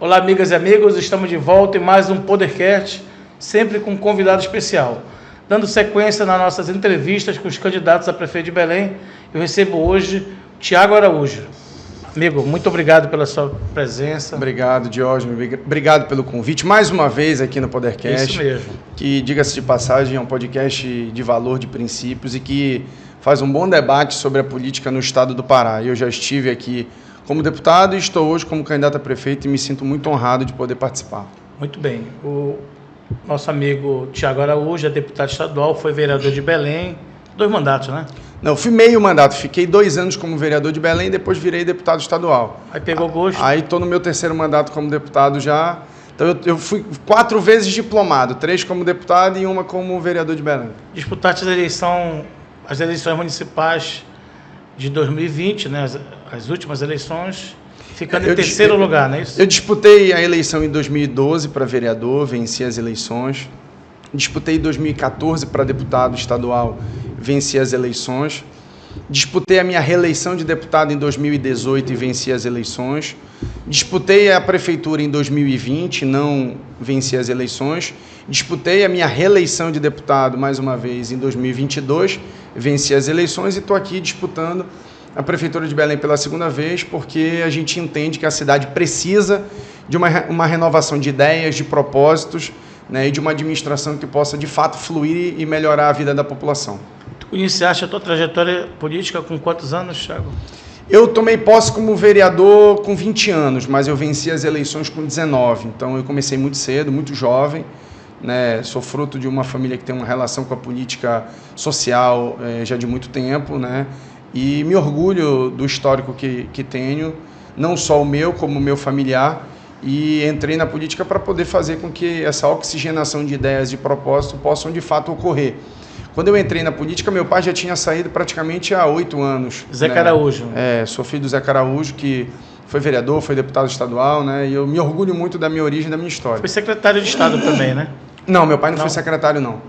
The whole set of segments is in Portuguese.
Olá, amigas e amigos, estamos de volta em mais um Podercast, sempre com um convidado especial. Dando sequência nas nossas entrevistas com os candidatos a prefeito de Belém, eu recebo hoje Tiago Araújo. Amigo, muito obrigado pela sua presença. Obrigado, Diógenes. Obrigado pelo convite. Mais uma vez aqui no Podercast. Isso mesmo. Que, diga-se de passagem, é um podcast de valor, de princípios e que faz um bom debate sobre a política no estado do Pará. Eu já estive aqui como deputado e estou hoje como candidato a prefeito e me sinto muito honrado de poder participar. Muito bem. O nosso amigo Tiago Araújo é deputado estadual, foi vereador de Belém, 2 mandatos, né? Não, fui meio mandato. Fiquei 2 anos como vereador de Belém e depois virei deputado estadual. Aí pegou gosto? Aí estou no meu 3º mandato como deputado já. Então eu fui 4 vezes diplomado, 3 como deputado e 1 como vereador de Belém. Disputaste as eleições municipais de 2020, né? As últimas eleições, ficando em terceiro lugar, não é isso? Eu disputei a eleição em 2012 para vereador, venci as eleições. Disputei em 2014 para deputado estadual, venci as eleições. Disputei a minha reeleição de deputado em 2018 e venci as eleições. Disputei a prefeitura em 2020, não venci as eleições. Disputei a minha reeleição de deputado mais uma vez em 2022, venci as eleições e estou aqui disputando a prefeitura de Belém pela 2ª vez, porque a gente entende que a cidade precisa de uma renovação de ideias, de propósitos, né, e de uma administração que possa de fato fluir e melhorar a vida da população. Tu iniciaste a tua trajetória política com quantos anos, Thiago? Eu tomei posse como vereador com 20 anos, mas eu venci as eleições com 19. Então eu comecei muito cedo, muito jovem, né? Sou fruto de uma família que tem uma relação com a política social já de muito tempo, né? E me orgulho do histórico que tenho, não só o meu, como o meu familiar, e entrei na política para poder fazer com que essa oxigenação de ideias e propósitos possam de fato ocorrer. Quando eu entrei na política, meu pai já tinha saído praticamente há 8 anos. Zé Araújo. Sou filho do Zé Araújo, que foi vereador, foi deputado estadual, né? E eu me orgulho muito da minha origem, da minha história. Foi secretário de Estado também, né? Não, meu pai não foi secretário, não.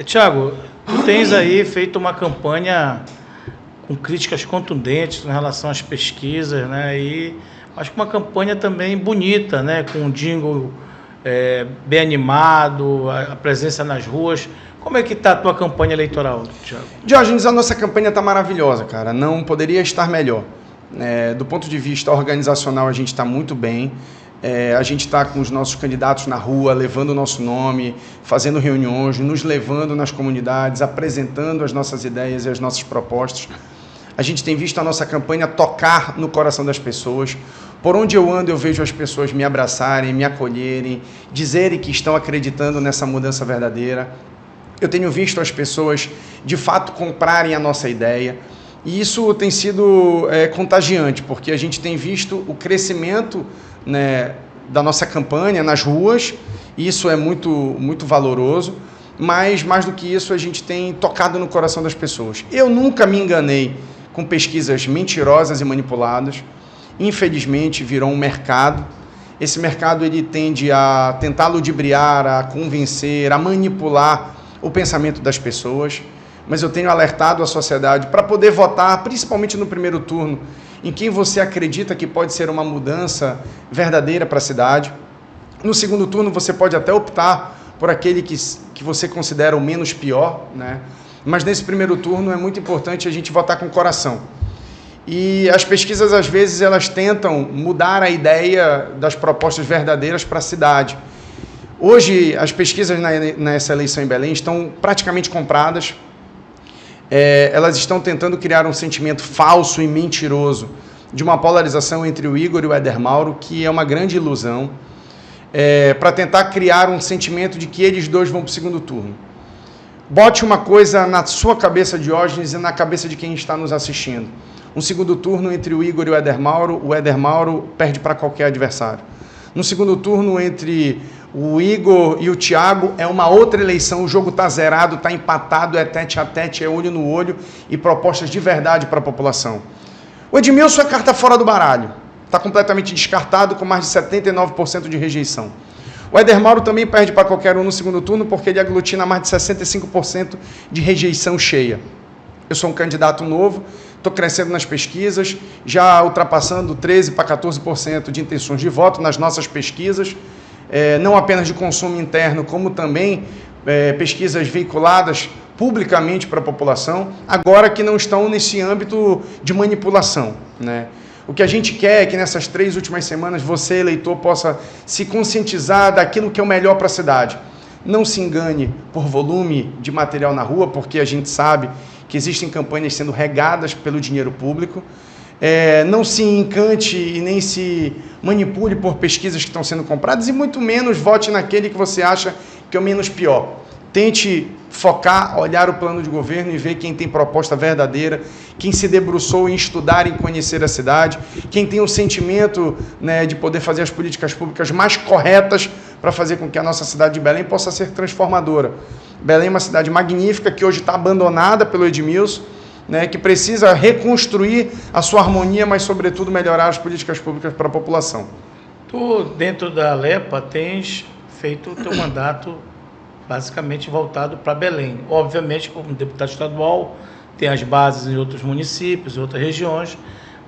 Tiago, tu tens aí feito uma campanha com críticas contundentes em relação às pesquisas, né? E acho que uma campanha também bonita, né? Com um jingle bem animado, a presença nas ruas. Como é que está a tua campanha eleitoral, Tiago? Diógenes, a nossa campanha está maravilhosa, cara. Não poderia estar melhor. Do ponto de vista organizacional, a gente está muito bem. A gente está com os nossos candidatos na rua, levando o nosso nome, fazendo reuniões, nos levando nas comunidades, apresentando as nossas ideias e as nossas propostas. A gente tem visto a nossa campanha tocar no coração das pessoas. Por onde eu ando, eu vejo as pessoas me abraçarem, me acolherem, dizerem que estão acreditando nessa mudança verdadeira. Eu tenho visto as pessoas, de fato, comprarem a nossa ideia. E isso tem sido contagiante, porque a gente tem visto o crescimento, né, da nossa campanha nas ruas. E isso é muito, muito valoroso. Mas, mais do que isso, a gente tem tocado no coração das pessoas. Eu nunca me enganei com pesquisas mentirosas e manipuladas. Infelizmente, virou um mercado. Esse mercado ele tende a tentar ludibriar, a convencer, a manipular o pensamento das pessoas. Mas eu tenho alertado a sociedade para poder votar, principalmente no primeiro turno, em quem você acredita que pode ser uma mudança verdadeira para a cidade. No segundo turno, você pode até optar por aquele que você considera o menos pior, né? Mas nesse primeiro turno é muito importante a gente votar com o coração. E as pesquisas, às vezes, elas tentam mudar a ideia das propostas verdadeiras para a cidade. Hoje, as pesquisas nessa eleição em Belém estão praticamente compradas. Elas estão tentando criar um sentimento falso e mentiroso de uma polarização entre o Igor e o Éder Mauro, que é uma grande ilusão, para tentar criar um sentimento de que eles dois vão para o segundo turno. Bote uma coisa na sua cabeça, Diógenes, e na cabeça de quem está nos assistindo. Um segundo turno entre o Igor e o Éder Mauro perde para qualquer adversário. No segundo turno entre o Igor e o Tiago é uma outra eleição, o jogo está zerado, está empatado, é tete a tete, é olho no olho e propostas de verdade para a população. O Edmilson é carta fora do baralho, está completamente descartado com mais de 79% de rejeição. O Éder Mauro também perde para qualquer um no segundo turno porque ele aglutina mais de 65% de rejeição cheia. Eu sou um candidato novo, estou crescendo nas pesquisas, já ultrapassando 13% para 14% de intenções de voto nas nossas pesquisas, não apenas de consumo interno, como também pesquisas veiculadas publicamente para a população, agora que não estão nesse âmbito de manipulação, né? O que a gente quer é que nessas 3 últimas semanas você, eleitor, possa se conscientizar daquilo que é o melhor para a cidade. Não se engane por volume de material na rua, porque a gente sabe que existem campanhas sendo regadas pelo dinheiro público. Não se encante e nem se manipule por pesquisas que estão sendo compradas e muito menos vote naquele que você acha que é o menos pior. Tente focar, olhar o plano de governo e ver quem tem proposta verdadeira, quem se debruçou em estudar e conhecer a cidade, quem tem o sentimento, né, de poder fazer as políticas públicas mais corretas para fazer com que a nossa cidade de Belém possa ser transformadora. Belém é uma cidade magnífica que hoje está abandonada pelo Edmilson, né, que precisa reconstruir a sua harmonia, mas, sobretudo, melhorar as políticas públicas para a população. Tu, dentro da Alepa, tens feito o teu mandato basicamente voltado para Belém. Obviamente, como deputado estadual, tem as bases em outros municípios, em outras regiões,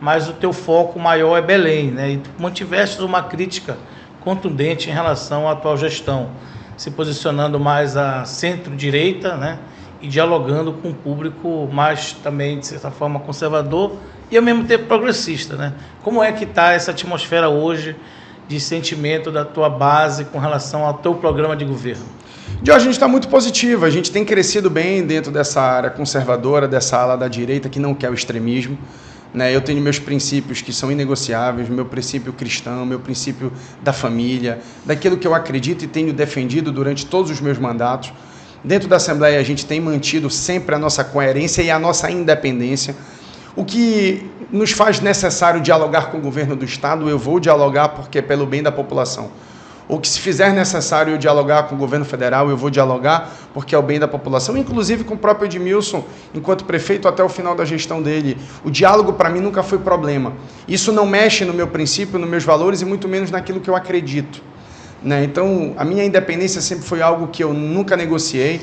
mas o teu foco maior é Belém, né? E tu mantiveste uma crítica contundente em relação à atual gestão, se posicionando mais à centro-direita, né? E dialogando com o público mais também, de certa forma, conservador e ao mesmo tempo progressista, né? Como é que está essa atmosfera hoje de sentimento da tua base com relação ao teu programa de governo? Jorge, a gente está muito positivo, a gente tem crescido bem dentro dessa área conservadora, dessa ala da direita que não quer o extremismo, né? Eu tenho meus princípios que são inegociáveis, meu princípio cristão, meu princípio da família, daquilo que eu acredito e tenho defendido durante todos os meus mandatos. Dentro da Assembleia a gente tem mantido sempre a nossa coerência e a nossa independência. O que nos faz necessário dialogar com o governo do Estado, eu vou dialogar porque é pelo bem da população. O que se fizer necessário eu dialogar com o governo federal, eu vou dialogar porque é o bem da população, inclusive com o próprio Edmilson, enquanto prefeito, até o final da gestão dele. O diálogo para mim nunca foi problema. Isso não mexe no meu princípio, nos meus valores e muito menos naquilo que eu acredito, né? Então, a minha independência sempre foi algo que eu nunca negociei.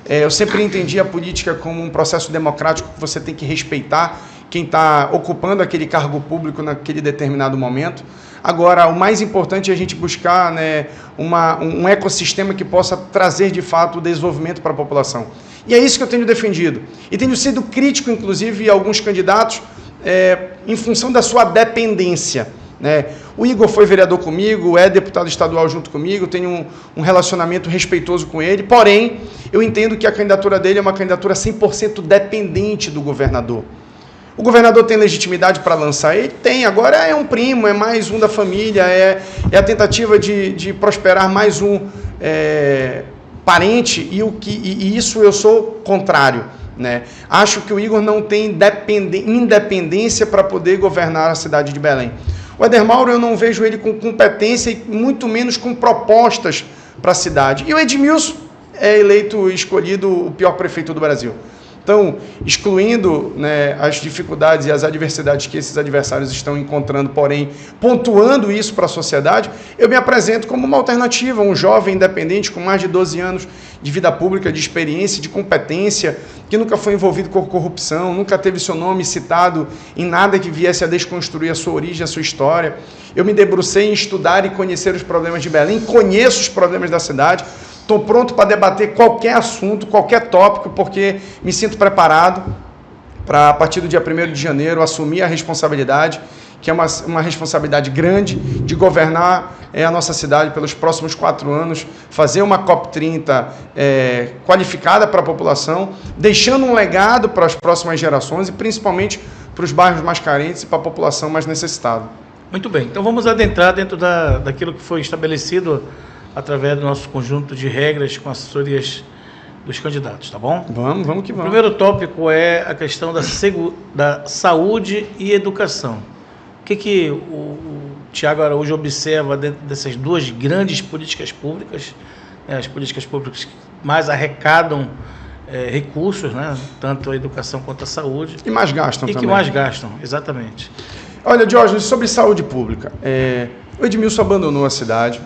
Eu sempre entendi a política como um processo democrático que você tem que respeitar quem está ocupando aquele cargo público naquele determinado momento. Agora, o mais importante é a gente buscar, né, um ecossistema que possa trazer, de fato, o desenvolvimento para a população. E é isso que eu tenho defendido. E tenho sido crítico, inclusive, a alguns candidatos, em função da sua dependência, né? O Igor foi vereador comigo, é deputado estadual junto comigo, tenho um relacionamento respeitoso com ele, porém, eu entendo que a candidatura dele é uma candidatura 100% dependente do governador. O governador tem legitimidade para lançar? Ele tem, agora é um primo, é mais um da família, é a tentativa de prosperar mais um parente, e isso eu sou contrário, né? Acho que o Igor não tem independência para poder governar a cidade de Belém. O Éder Mauro, eu não vejo ele com competência e muito menos com propostas para a cidade. E o Edmilson é eleito e escolhido o pior prefeito do Brasil. Então, excluindo, né, as dificuldades e as adversidades que esses adversários estão encontrando, porém, pontuando isso para a sociedade, eu me apresento como uma alternativa, um jovem independente com mais de 12 anos de vida pública, de experiência, de competência, que nunca foi envolvido com corrupção, nunca teve seu nome citado em nada que viesse a desconstruir a sua origem, a sua história. Eu me debrucei em estudar e conhecer os problemas de Belém, conheço os problemas da cidade, estou pronto para debater qualquer assunto, qualquer tópico, porque me sinto preparado para, a partir do dia 1º de janeiro, assumir a responsabilidade, que é uma responsabilidade grande, de governar a nossa cidade pelos próximos 4 anos, fazer uma COP30 qualificada para a população, deixando um legado para as próximas gerações e principalmente para os bairros mais carentes e para a população mais necessitada. Muito bem, então vamos adentrar dentro daquilo que foi estabelecido através do nosso conjunto de regras com assessorias dos candidatos, tá bom? Vamos que vamos. O primeiro tópico é a questão da saúde e educação. O que o Tiago Araújo observa dentro dessas duas grandes políticas públicas, as políticas públicas que mais arrecadam recursos, né, tanto a educação quanto a saúde. E mais gastam também. E que mais gastam, exatamente. Olha, Jorge, sobre saúde pública, o Edmilson abandonou a cidade.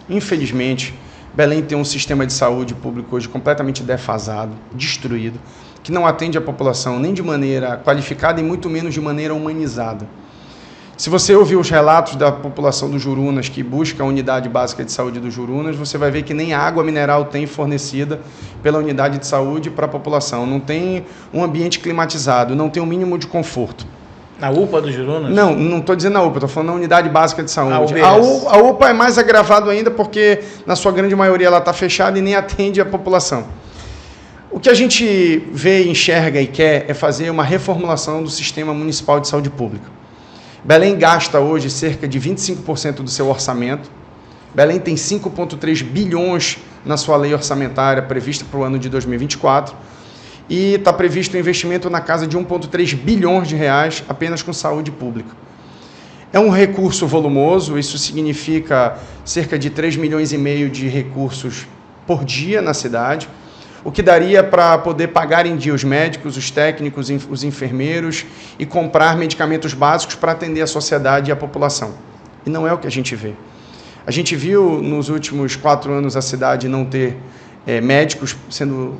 Infelizmente, Belém tem um sistema de saúde público hoje completamente defasado, destruído, que não atende a população nem de maneira qualificada e muito menos de maneira humanizada. Se você ouvir os relatos da população do Jurunas que busca a unidade básica de saúde do Jurunas, você vai ver que nem água mineral tem fornecida pela unidade de saúde para a população. Não tem um ambiente climatizado, não tem um mínimo de conforto. Na UPA do Jurunas? Não estou dizendo na UPA, estou falando na unidade básica de saúde. A UPA é mais agravado ainda porque, na sua grande maioria, ela está fechada e nem atende a população. O que a gente vê, enxerga e quer é fazer uma reformulação do sistema municipal de saúde pública. Belém gasta hoje cerca de 25% do seu orçamento. Belém tem 5,3 bilhões na sua lei orçamentária prevista para o ano de 2024 e está previsto um investimento na casa de 1,3 bilhões de reais apenas com saúde pública. É um recurso volumoso, isso significa cerca de 3,5 milhões de recursos por dia na cidade, o que daria para poder pagar em dia os médicos, os técnicos, os enfermeiros e comprar medicamentos básicos para atender a sociedade e a população. E não é o que a gente vê. A gente viu nos últimos 4 anos a cidade não ter médicos sendo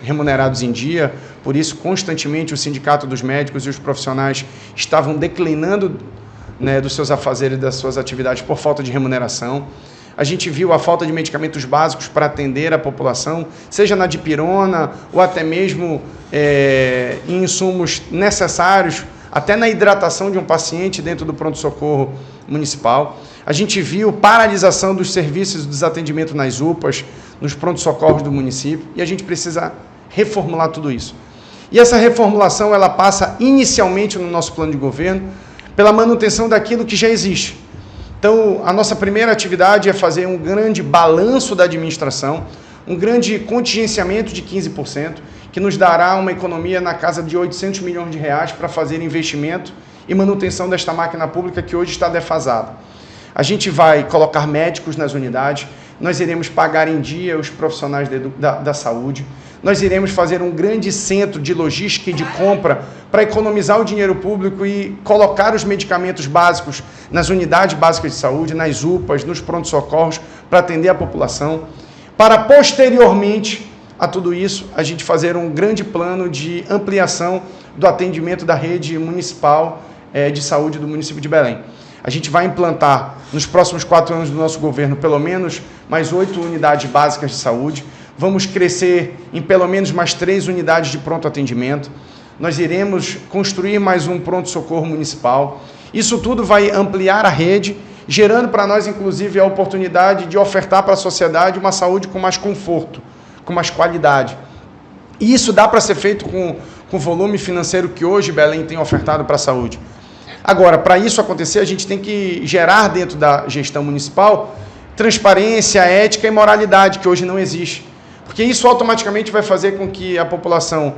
remunerados em dia, por isso constantemente o sindicato dos médicos e os profissionais estavam declinando, né, dos seus afazeres e das suas atividades por falta de remuneração. A gente viu a falta de medicamentos básicos para atender a população, seja na dipirona ou até mesmo em insumos necessários, até na hidratação de um paciente dentro do pronto-socorro municipal. A gente viu paralisação dos serviços dos atendimentos nas UPAs, nos pronto-socorros do município, e a gente precisa reformular tudo isso. E essa reformulação ela passa inicialmente no nosso plano de governo pela manutenção daquilo que já existe. Então, a nossa primeira atividade é fazer um grande balanço da administração, um grande contingenciamento de 15%, que nos dará uma economia na casa de 800 milhões de reais para fazer investimento e manutenção desta máquina pública que hoje está defasada. A gente vai colocar médicos nas unidades, nós iremos pagar em dia os profissionais da saúde, nós iremos fazer um grande centro de logística e de compra para economizar o dinheiro público e colocar os medicamentos básicos nas unidades básicas de saúde, nas UPAs, nos pronto-socorros, para atender a população, para posteriormente a tudo isso, a gente fazer um grande plano de ampliação do atendimento da rede municipal de saúde do município de Belém. A gente vai implantar, nos próximos 4 anos do nosso governo, pelo menos mais 8 unidades básicas de saúde. Vamos crescer em pelo menos mais 3 unidades de pronto atendimento. Nós iremos construir mais um pronto-socorro municipal. Isso tudo vai ampliar a rede, gerando para nós, inclusive, a oportunidade de ofertar para a sociedade uma saúde com mais conforto, com mais qualidade. E isso dá para ser feito com o volume financeiro que hoje Belém tem ofertado para a saúde. Agora, para isso acontecer, a gente tem que gerar dentro da gestão municipal transparência, ética e moralidade, que hoje não existe. Porque isso automaticamente vai fazer com que a população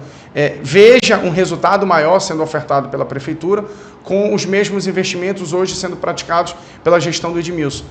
veja um resultado maior sendo ofertado pela prefeitura com os mesmos investimentos hoje sendo praticados pela gestão do Edmilson.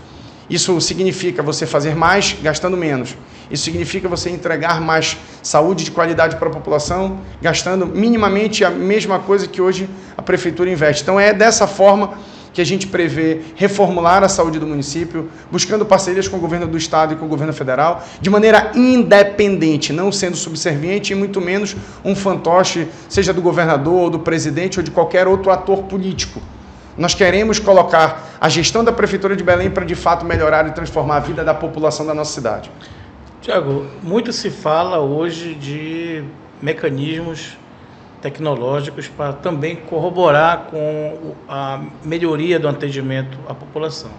Isso significa você fazer mais gastando menos. Isso significa você entregar mais saúde de qualidade para a população, gastando minimamente a mesma coisa que hoje a prefeitura investe. Então é dessa forma que a gente prevê reformular a saúde do município, buscando parcerias com o governo do estado e com o governo federal, de maneira independente, não sendo subserviente e muito menos um fantoche, seja do governador, ou do presidente ou de qualquer outro ator político. Nós queremos colocar a gestão da Prefeitura de Belém para, de fato, melhorar e transformar a vida da população da nossa cidade. Tiago, muito se fala hoje de mecanismos tecnológicos para também corroborar com a melhoria do atendimento à população.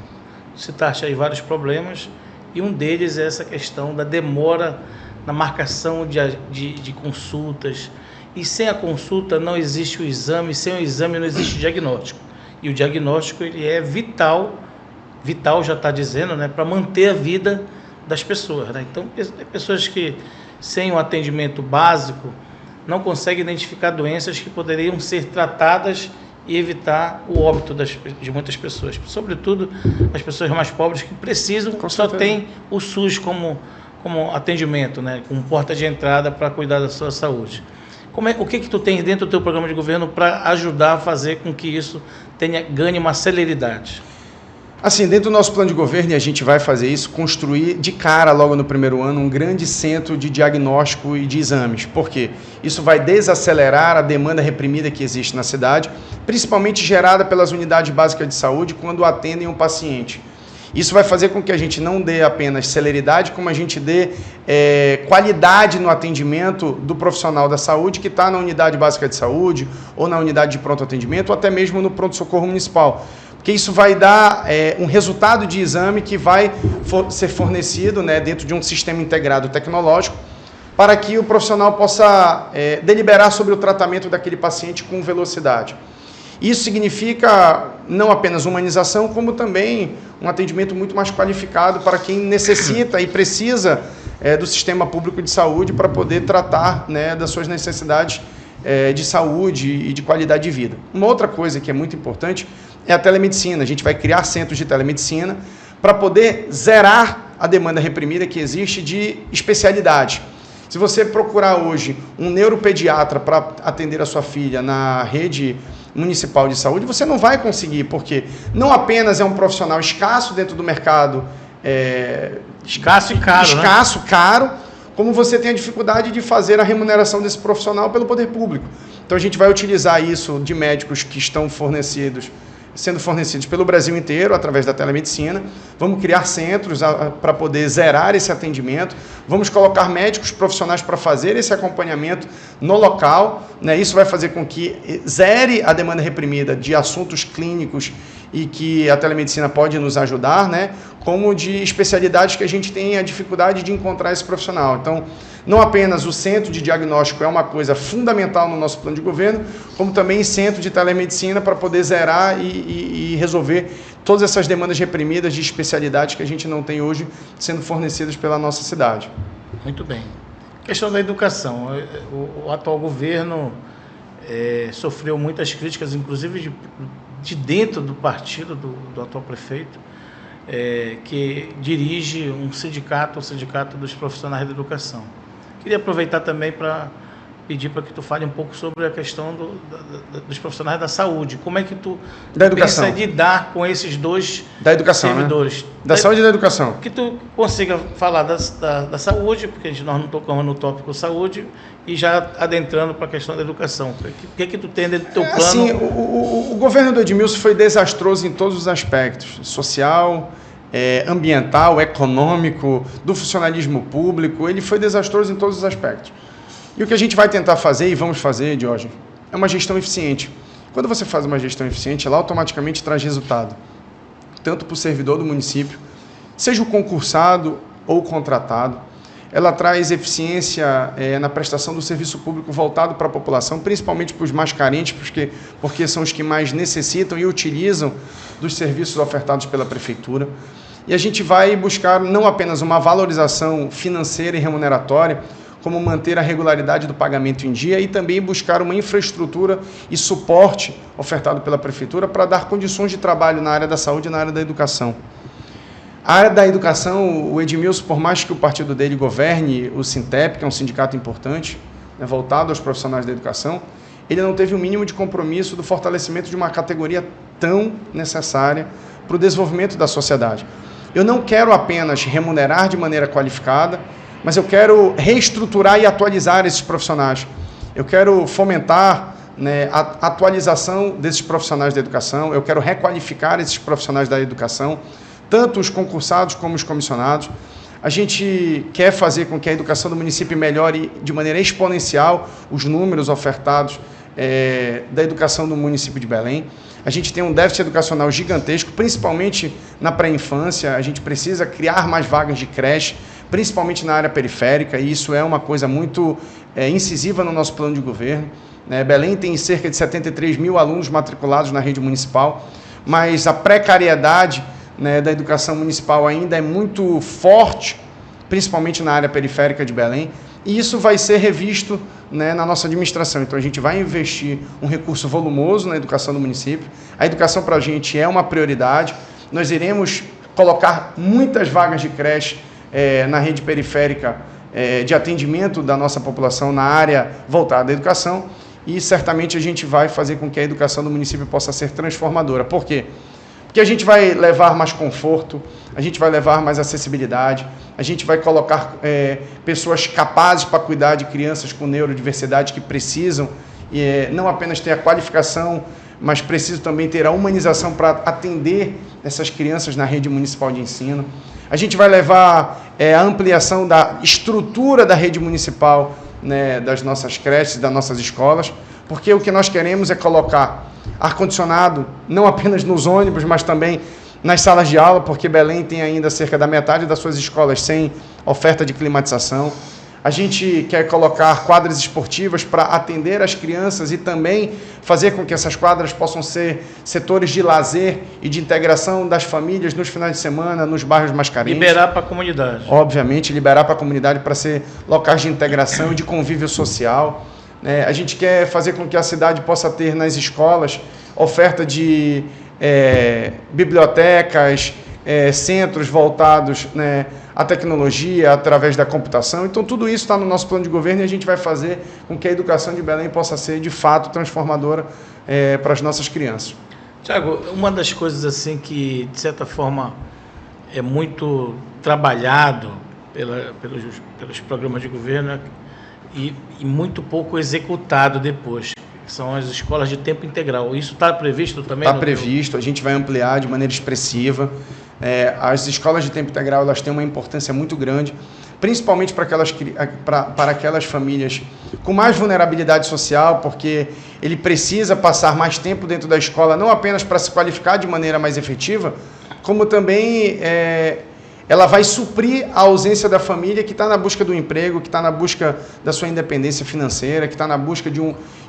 Citaste aí vários problemas e um deles é essa questão da demora na marcação de consultas. E sem a consulta não existe o exame, sem o exame não existe o diagnóstico. E o diagnóstico ele é vital já está dizendo, né, para manter a vida das pessoas, né? Então, tem pessoas que sem um atendimento básico não conseguem identificar doenças que poderiam ser tratadas e evitar o óbito de muitas pessoas, sobretudo as pessoas mais pobres que precisam, só tem o SUS como atendimento, né, como porta de entrada para cuidar da sua saúde. O que tu tens dentro do teu programa de governo para ajudar a fazer com que isso ganhe uma celeridade? Assim, dentro do nosso plano de governo, e a gente vai fazer isso, construir de cara, logo no primeiro ano, um grande centro de diagnóstico e de exames. Por quê? Isso vai desacelerar a demanda reprimida que existe na cidade, principalmente gerada pelas unidades básicas de saúde quando atendem um paciente. Isso vai fazer com que a gente não dê apenas celeridade, como a gente dê qualidade no atendimento do profissional da saúde que está na unidade básica de saúde, ou na unidade de pronto atendimento, ou até mesmo no pronto-socorro municipal. Porque isso vai dar um resultado de exame que vai ser fornecido, né, dentro de um sistema integrado tecnológico, para que o profissional possa deliberar sobre o tratamento daquele paciente com velocidade. Isso significa não apenas humanização, como também um atendimento muito mais qualificado para quem necessita e precisa do sistema público de saúde para poder tratar, né, das suas necessidades de saúde e de qualidade de vida. Uma outra coisa que é muito importante é a telemedicina. A gente vai criar centros de telemedicina para poder zerar a demanda reprimida que existe de especialidade. Se você procurar hoje um neuropediatra para atender a sua filha na rede municipal de saúde, você não vai conseguir, porque não apenas é um profissional escasso dentro do mercado, escasso e caro, escasso, né? Caro, como você tem a dificuldade de fazer a remuneração desse profissional pelo poder público. Então a gente vai utilizar isso de médicos que estão sendo fornecidos pelo Brasil inteiro através da telemedicina. Vamos criar centros para poder zerar esse atendimento. Vamos colocar médicos profissionais para fazer esse acompanhamento no local, né? Isso vai fazer com que zere a demanda reprimida de assuntos clínicos e que a telemedicina pode nos ajudar, né? Como de especialidades que a gente tem a dificuldade de encontrar esse profissional. Então, não apenas o centro de diagnóstico é uma coisa fundamental no nosso plano de governo, como também centro de telemedicina para poder zerar e resolver todas essas demandas reprimidas de especialidades que a gente não tem hoje sendo fornecidas pela nossa cidade. Muito bem. Questão da educação. O atual governo sofreu muitas críticas, inclusive de dentro do partido do atual prefeito, que dirige o Sindicato dos Profissionais da Educação. Queria aproveitar também para pedir para que tu fale um pouco sobre a questão dos profissionais da saúde. Como é que tu pensa em lidar com esses dois servidores? Né? Da saúde e da educação. Que tu consiga falar da saúde, porque nós não tocamos no tópico saúde, e já adentrando para a questão da educação. O que tu tem dentro do teu plano? Assim, o governo do Edmilson foi desastroso em todos os aspectos. Social, ambiental, econômico, do funcionalismo público. Ele foi desastroso em todos os aspectos. E o que a gente vai tentar fazer, e vamos fazer, Diógenes, é uma gestão eficiente. Quando você faz uma gestão eficiente, ela automaticamente traz resultado, tanto para o servidor do município, seja o concursado ou o contratado. Ela traz eficiência na prestação do serviço público voltado para a população, principalmente para os mais carentes, porque são os que mais necessitam e utilizam dos serviços ofertados pela prefeitura. E a gente vai buscar não apenas uma valorização financeira e remuneratória, como manter a regularidade do pagamento em dia e também buscar uma infraestrutura e suporte ofertado pela prefeitura para dar condições de trabalho na área da saúde e na área da educação. A área da educação, o Edmilson, por mais que o partido dele governe o Sintep, que é um sindicato importante, né, voltado aos profissionais da educação, ele não teve o mínimo de compromisso do fortalecimento de uma categoria tão necessária para o desenvolvimento da sociedade. Eu não quero apenas remunerar de maneira qualificada, mas eu quero reestruturar e atualizar esses profissionais. Eu quero fomentar, né, a atualização desses profissionais da educação, eu quero requalificar esses profissionais da educação, tanto os concursados como os comissionados. A gente quer fazer com que a educação do município melhore de maneira exponencial os números ofertados da educação do município de Belém. A gente tem um déficit educacional gigantesco, principalmente na pré-infância. A gente precisa criar mais vagas de creche, principalmente na área periférica, e isso é uma coisa muito incisiva no nosso plano de governo. Belém tem cerca de 73 mil alunos matriculados na rede municipal, mas a precariedade, né, da educação municipal ainda é muito forte, principalmente na área periférica de Belém, e isso vai ser revisto, né, na nossa administração. Então a gente vai investir um recurso volumoso na educação do município. A educação para a gente é uma prioridade. Nós iremos colocar muitas vagas de creche na rede periférica de atendimento da nossa população na área voltada à educação, e certamente a gente vai fazer com que a educação do município possa ser transformadora. Por quê? Porque a gente vai levar mais conforto, a gente vai levar mais acessibilidade, a gente vai colocar pessoas capazes para cuidar de crianças com neurodiversidade que precisam não apenas ter a qualificação, mas precisam também ter a humanização para atender essas crianças na rede municipal de ensino. A gente vai levar a ampliação da estrutura da rede municipal, né, das nossas creches, das nossas escolas, porque o que nós queremos é colocar ar-condicionado, não apenas nos ônibus, mas também nas salas de aula, porque Belém tem ainda cerca da metade das suas escolas sem oferta de climatização. A gente quer colocar quadras esportivas para atender as crianças e também fazer com que essas quadras possam ser setores de lazer e de integração das famílias nos finais de semana, nos bairros mais carentes. Liberar para a comunidade. Obviamente, liberar para a comunidade para ser locais de integração e de convívio social. A gente quer fazer com que a cidade possa ter nas escolas oferta de bibliotecas, centros voltados, né, à tecnologia, através da computação. Então, tudo isso está no nosso plano de governo e a gente vai fazer com que a educação de Belém possa ser, de fato, transformadora para as nossas crianças. Tiago, uma das coisas assim que, de certa forma, é muito trabalhado pelos programas de governo e muito pouco executado depois, que são as escolas de tempo integral. Isso está previsto também? Está previsto, a gente vai ampliar de maneira expressiva. As escolas de tempo integral, elas têm uma importância muito grande, principalmente para aquelas famílias com mais vulnerabilidade social, porque ele precisa passar mais tempo dentro da escola, não apenas para se qualificar de maneira mais efetiva, como também ela vai suprir a ausência da família que está na busca do emprego, que está na busca da sua independência financeira, que está na busca de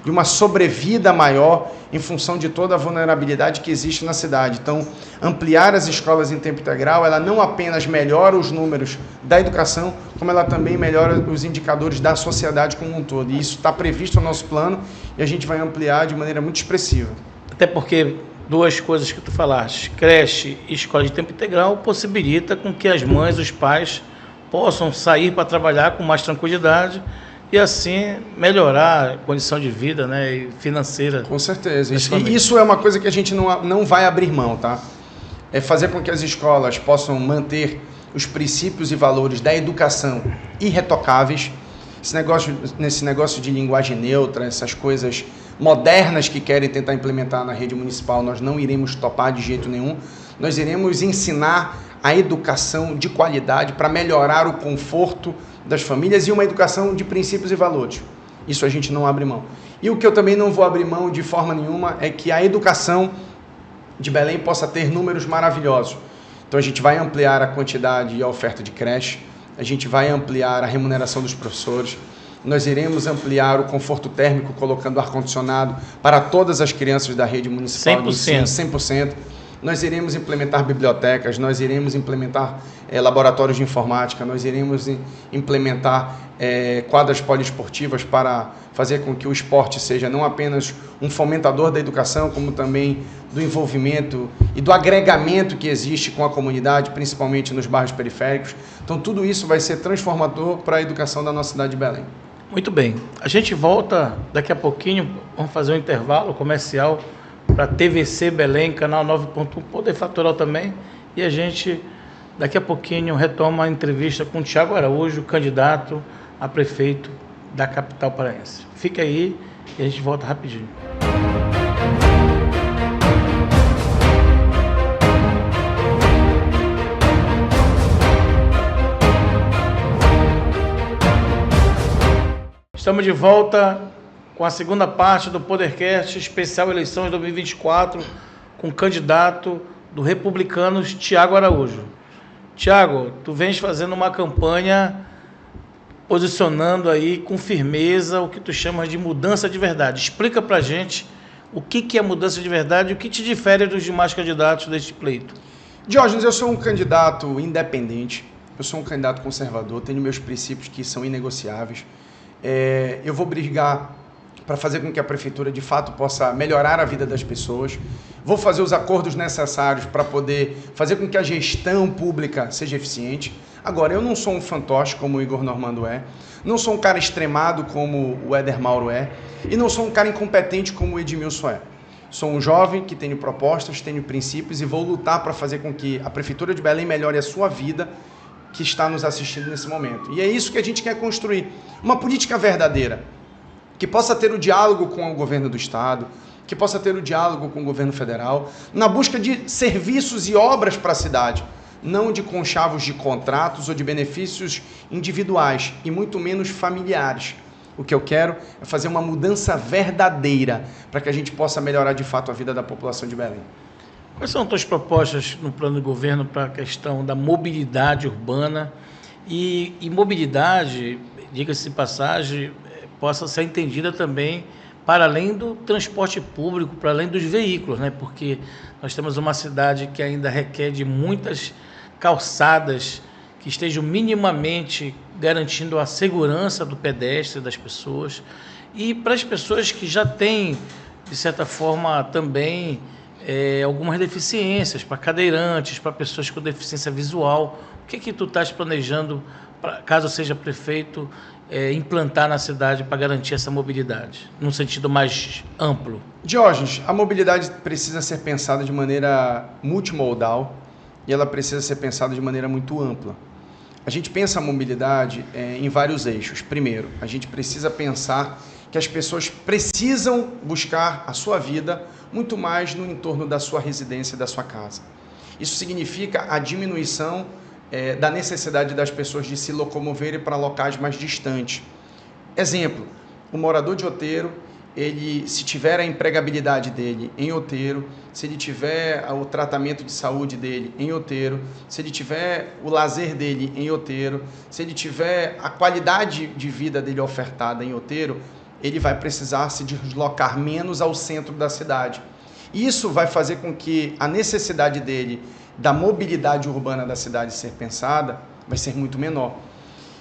uma sobrevida maior em função de toda a vulnerabilidade que existe na cidade. Então, ampliar as escolas em tempo integral, ela não apenas melhora os números da educação, como ela também melhora os indicadores da sociedade como um todo. E isso está previsto no nosso plano e a gente vai ampliar de maneira muito expressiva. Até porque duas coisas que tu falaste, creche e escola de tempo integral, possibilita com que as mães, os pais, possam sair para trabalhar com mais tranquilidade e assim melhorar a condição de vida, né, e financeira. Com certeza. E isso é uma coisa que a gente não vai abrir mão, tá? É fazer com que as escolas possam manter os princípios e valores da educação irretocáveis. Nesse negócio de linguagem neutra, essas coisas modernas que querem tentar implementar na rede municipal, nós não iremos topar de jeito nenhum. Nós iremos ensinar a educação de qualidade para melhorar o conforto das famílias e uma educação de princípios e valores. Isso a gente não abre mão. E o que eu também não vou abrir mão de forma nenhuma é que a educação de Belém possa ter números maravilhosos. Então a gente vai ampliar a quantidade e a oferta de creche, a gente vai ampliar a remuneração dos professores, nós iremos ampliar o conforto térmico colocando ar-condicionado para todas as crianças da rede municipal 100%. Nós iremos implementar bibliotecas, nós iremos implementar laboratórios de informática, nós iremos implementar quadras poliesportivas para fazer com que o esporte seja não apenas um fomentador da educação, como também do envolvimento e do agregamento que existe com a comunidade, principalmente nos bairros periféricos. Então, tudo isso vai ser transformador para a educação da nossa cidade de Belém. Muito bem. A gente volta daqui a pouquinho, vamos fazer um intervalo comercial para TVC Belém, canal 9.1, Poder Fatoral também, e a gente daqui a pouquinho retoma a entrevista com o Tiago Araújo, candidato a prefeito da capital paraense. Fica aí e a gente volta rapidinho. Estamos de volta com a segunda parte do Podercast especial eleições 2024 com o candidato do Republicanos, Tiago Araújo. Tiago, tu vens fazendo uma campanha posicionando aí com firmeza o que tu chamas de mudança de verdade. Explica pra gente o que é mudança de verdade e o que te difere dos demais candidatos deste pleito. Diógenes, eu sou um candidato independente, eu sou um candidato conservador, tenho meus princípios que são inegociáveis. Eu vou brigar para fazer com que a prefeitura de fato possa melhorar a vida das pessoas. Vou fazer os acordos necessários para poder fazer com que a gestão pública seja eficiente. Agora, eu não sou um fantoche como o Igor Normando é, não sou um cara extremado como o Éder Mauro é, e não sou um cara incompetente como o Edmilson é. Sou um jovem que tenho propostas, tenho princípios e vou lutar para fazer com que a Prefeitura de Belém melhore a sua vida, que está nos assistindo nesse momento. E é isso que a gente quer construir. Uma política verdadeira, que possa ter o diálogo com o governo do Estado, que possa ter o diálogo com o governo federal, na busca de serviços e obras para a cidade, não de conchavos de contratos ou de benefícios individuais, e muito menos familiares. O que eu quero é fazer uma mudança verdadeira para que a gente possa melhorar de fato a vida da população de Belém. Quais são as tuas propostas no plano do governo para a questão da mobilidade urbana e mobilidade, diga-se de passagem, possa ser entendida também para além do transporte público, para além dos veículos, né? Porque nós temos uma cidade que ainda requer de muitas calçadas que estejam minimamente garantindo a segurança do pedestre, das pessoas, e para as pessoas que já têm, de certa forma, também algumas deficiências, para cadeirantes, para pessoas com deficiência visual. O que tu estás planejando, caso seja prefeito, implantar na cidade para garantir essa mobilidade, num sentido mais amplo? Diógenes, a mobilidade precisa ser pensada de maneira multimodal e ela precisa ser pensada de maneira muito ampla. A gente pensa a mobilidade em vários eixos. Primeiro, a gente precisa pensar que as pessoas precisam buscar a sua vida muito mais no entorno da sua residência, da sua casa. Isso significa a diminuição da necessidade das pessoas de se locomoverem para locais mais distantes. Exemplo, o morador de Outeiro, ele, se tiver a empregabilidade dele em Outeiro, se ele tiver o tratamento de saúde dele em Outeiro, se ele tiver o lazer dele em Outeiro, se ele tiver a qualidade de vida dele ofertada em Outeiro, ele vai precisar se deslocar menos ao centro da cidade. Isso vai fazer com que a necessidade dele da mobilidade urbana da cidade ser pensada vai ser muito menor.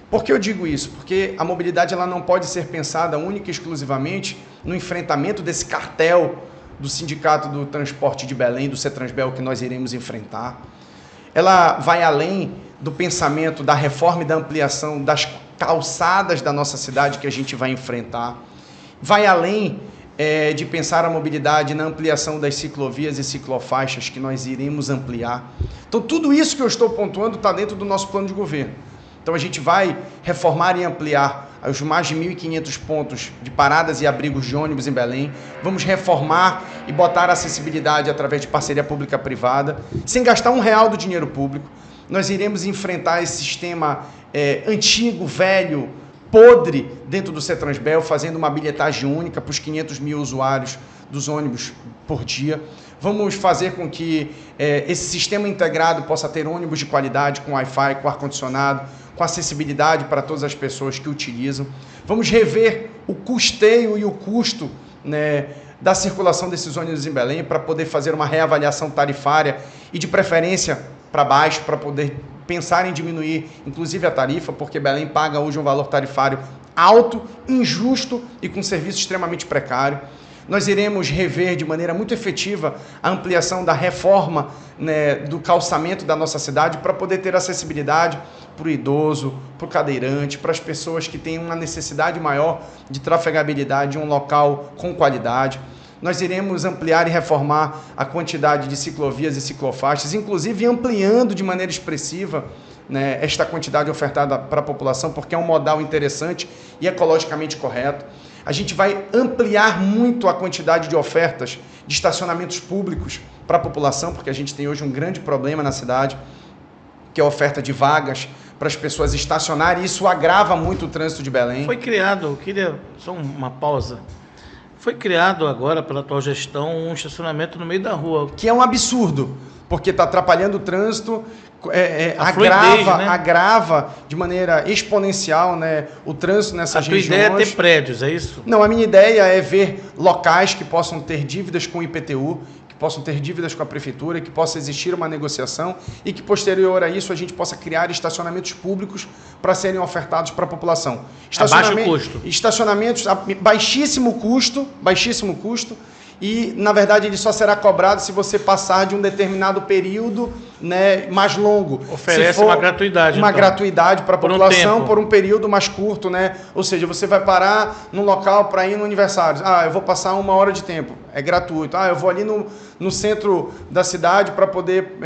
Por que eu digo isso? Porque a mobilidade ela não pode ser pensada única e exclusivamente no enfrentamento desse cartel do Sindicato do Transporte de Belém, do CETRANSBEL, que nós iremos enfrentar. Ela vai além do pensamento da reforma e da ampliação das calçadas da nossa cidade que a gente vai enfrentar. Vai além de pensar a mobilidade na ampliação das ciclovias e ciclofaixas que nós iremos ampliar. Então, tudo isso que eu estou pontuando está dentro do nosso plano de governo. Então, a gente vai reformar e ampliar os mais de 1.500 pontos de paradas e abrigos de ônibus em Belém. Vamos reformar e botar acessibilidade através de parceria pública-privada, sem gastar R$1 do dinheiro público. Nós iremos enfrentar esse sistema antigo, velho, podre dentro do CETRANSBEL, fazendo uma bilhetagem única para os 500 mil usuários dos ônibus por dia. Vamos fazer com que esse sistema integrado possa ter ônibus de qualidade, com Wi-Fi, com ar-condicionado, com acessibilidade para todas as pessoas que utilizam. Vamos rever o custeio e o custo, né, da circulação desses ônibus em Belém para poder fazer uma reavaliação tarifária e de preferência para baixo, para poder pensar em diminuir, inclusive a tarifa, porque Belém paga hoje um valor tarifário alto, injusto e com serviço extremamente precário. Nós iremos rever de maneira muito efetiva a ampliação da reforma, né, do calçamento da nossa cidade para poder ter acessibilidade para o idoso, para o cadeirante, para as pessoas que têm uma necessidade maior de trafegabilidade em um local com qualidade. Nós iremos ampliar e reformar a quantidade de ciclovias e ciclofaixas, inclusive ampliando de maneira expressiva, né, esta quantidade ofertada para a população, porque é um modal interessante e ecologicamente correto. A gente vai ampliar muito a quantidade de ofertas de estacionamentos públicos para a população, porque a gente tem hoje um grande problema na cidade, que é a oferta de vagas para as pessoas estacionarem, e isso agrava muito o trânsito de Belém. Foi criado, eu queria só uma pausa, foi criado agora pela atual gestão um estacionamento no meio da rua. Que é um absurdo, porque está atrapalhando o trânsito, agrava de maneira exponencial, né, o trânsito nessas regiões. A tua ideia é ter prédios, é isso? Não, a minha ideia é ver locais que possam ter dívidas com o IPTU, que possam ter dívidas com a prefeitura, que possa existir uma negociação e que, posterior a isso, a gente possa criar estacionamentos públicos para serem ofertados para a população. A baixo custo. Estacionamentos a baixíssimo custo, e, na verdade, ele só será cobrado se você passar de um determinado período né, mais longo. Oferece uma gratuidade. Uma então. gratuidade para a população por um período mais curto, né? Ou seja, você vai parar num local para ir no aniversário. Ah, eu vou passar 1 hora de tempo. É gratuito. Ah, eu vou ali no centro da cidade para poder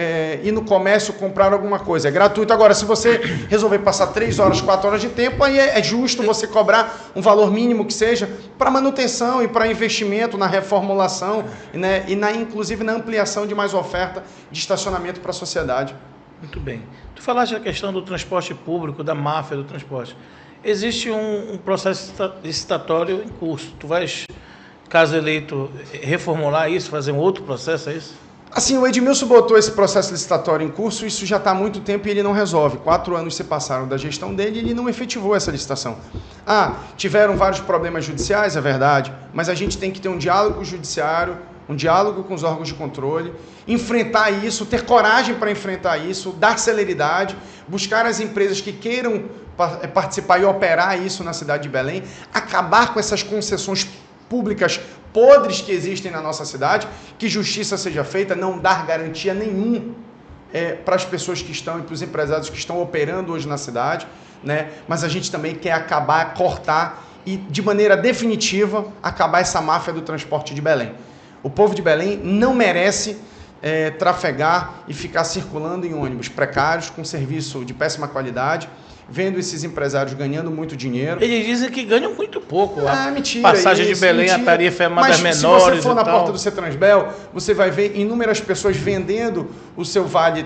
ir no comércio comprar alguma coisa. É gratuito. Agora, se você resolver passar 3 horas, 4 horas de tempo, aí é justo você cobrar um valor mínimo que seja para manutenção e para investimento na reformulação, né? E inclusive na ampliação de mais oferta de estacionamento para a sociedade. Muito bem. Tu falaste da questão do transporte público, da máfia do transporte. Existe um processo licitatório em curso. Tu vais, caso eleito, reformular isso, fazer um outro processo, é isso? Assim, o Edmilson botou esse processo licitatório em curso, isso já está há muito tempo e ele não resolve. 4 anos se passaram da gestão dele e ele não efetivou essa licitação. Ah, tiveram vários problemas judiciais, é verdade, mas a gente tem que ter um diálogo judiciário, um diálogo com os órgãos de controle, enfrentar isso, ter coragem para enfrentar isso, dar celeridade, buscar as empresas que queiram participar e operar isso na cidade de Belém, acabar com essas concessões públicas podres que existem na nossa cidade, que justiça seja feita, não dar garantia nenhuma para as pessoas que estão e para os empresários que estão operando hoje na cidade, né? Mas a gente também quer acabar, cortar e de maneira definitiva acabar essa máfia do transporte de Belém. O povo de Belém não merece trafegar e ficar circulando em ônibus precários, com serviço de péssima qualidade, vendo esses empresários ganhando muito dinheiro. Eles dizem que ganham muito pouco. Mentira. Passagem de Belém, a tarifa é uma das menores. Mas se você for na porta do Cetransbel, você vai ver inúmeras pessoas vendendo o seu vale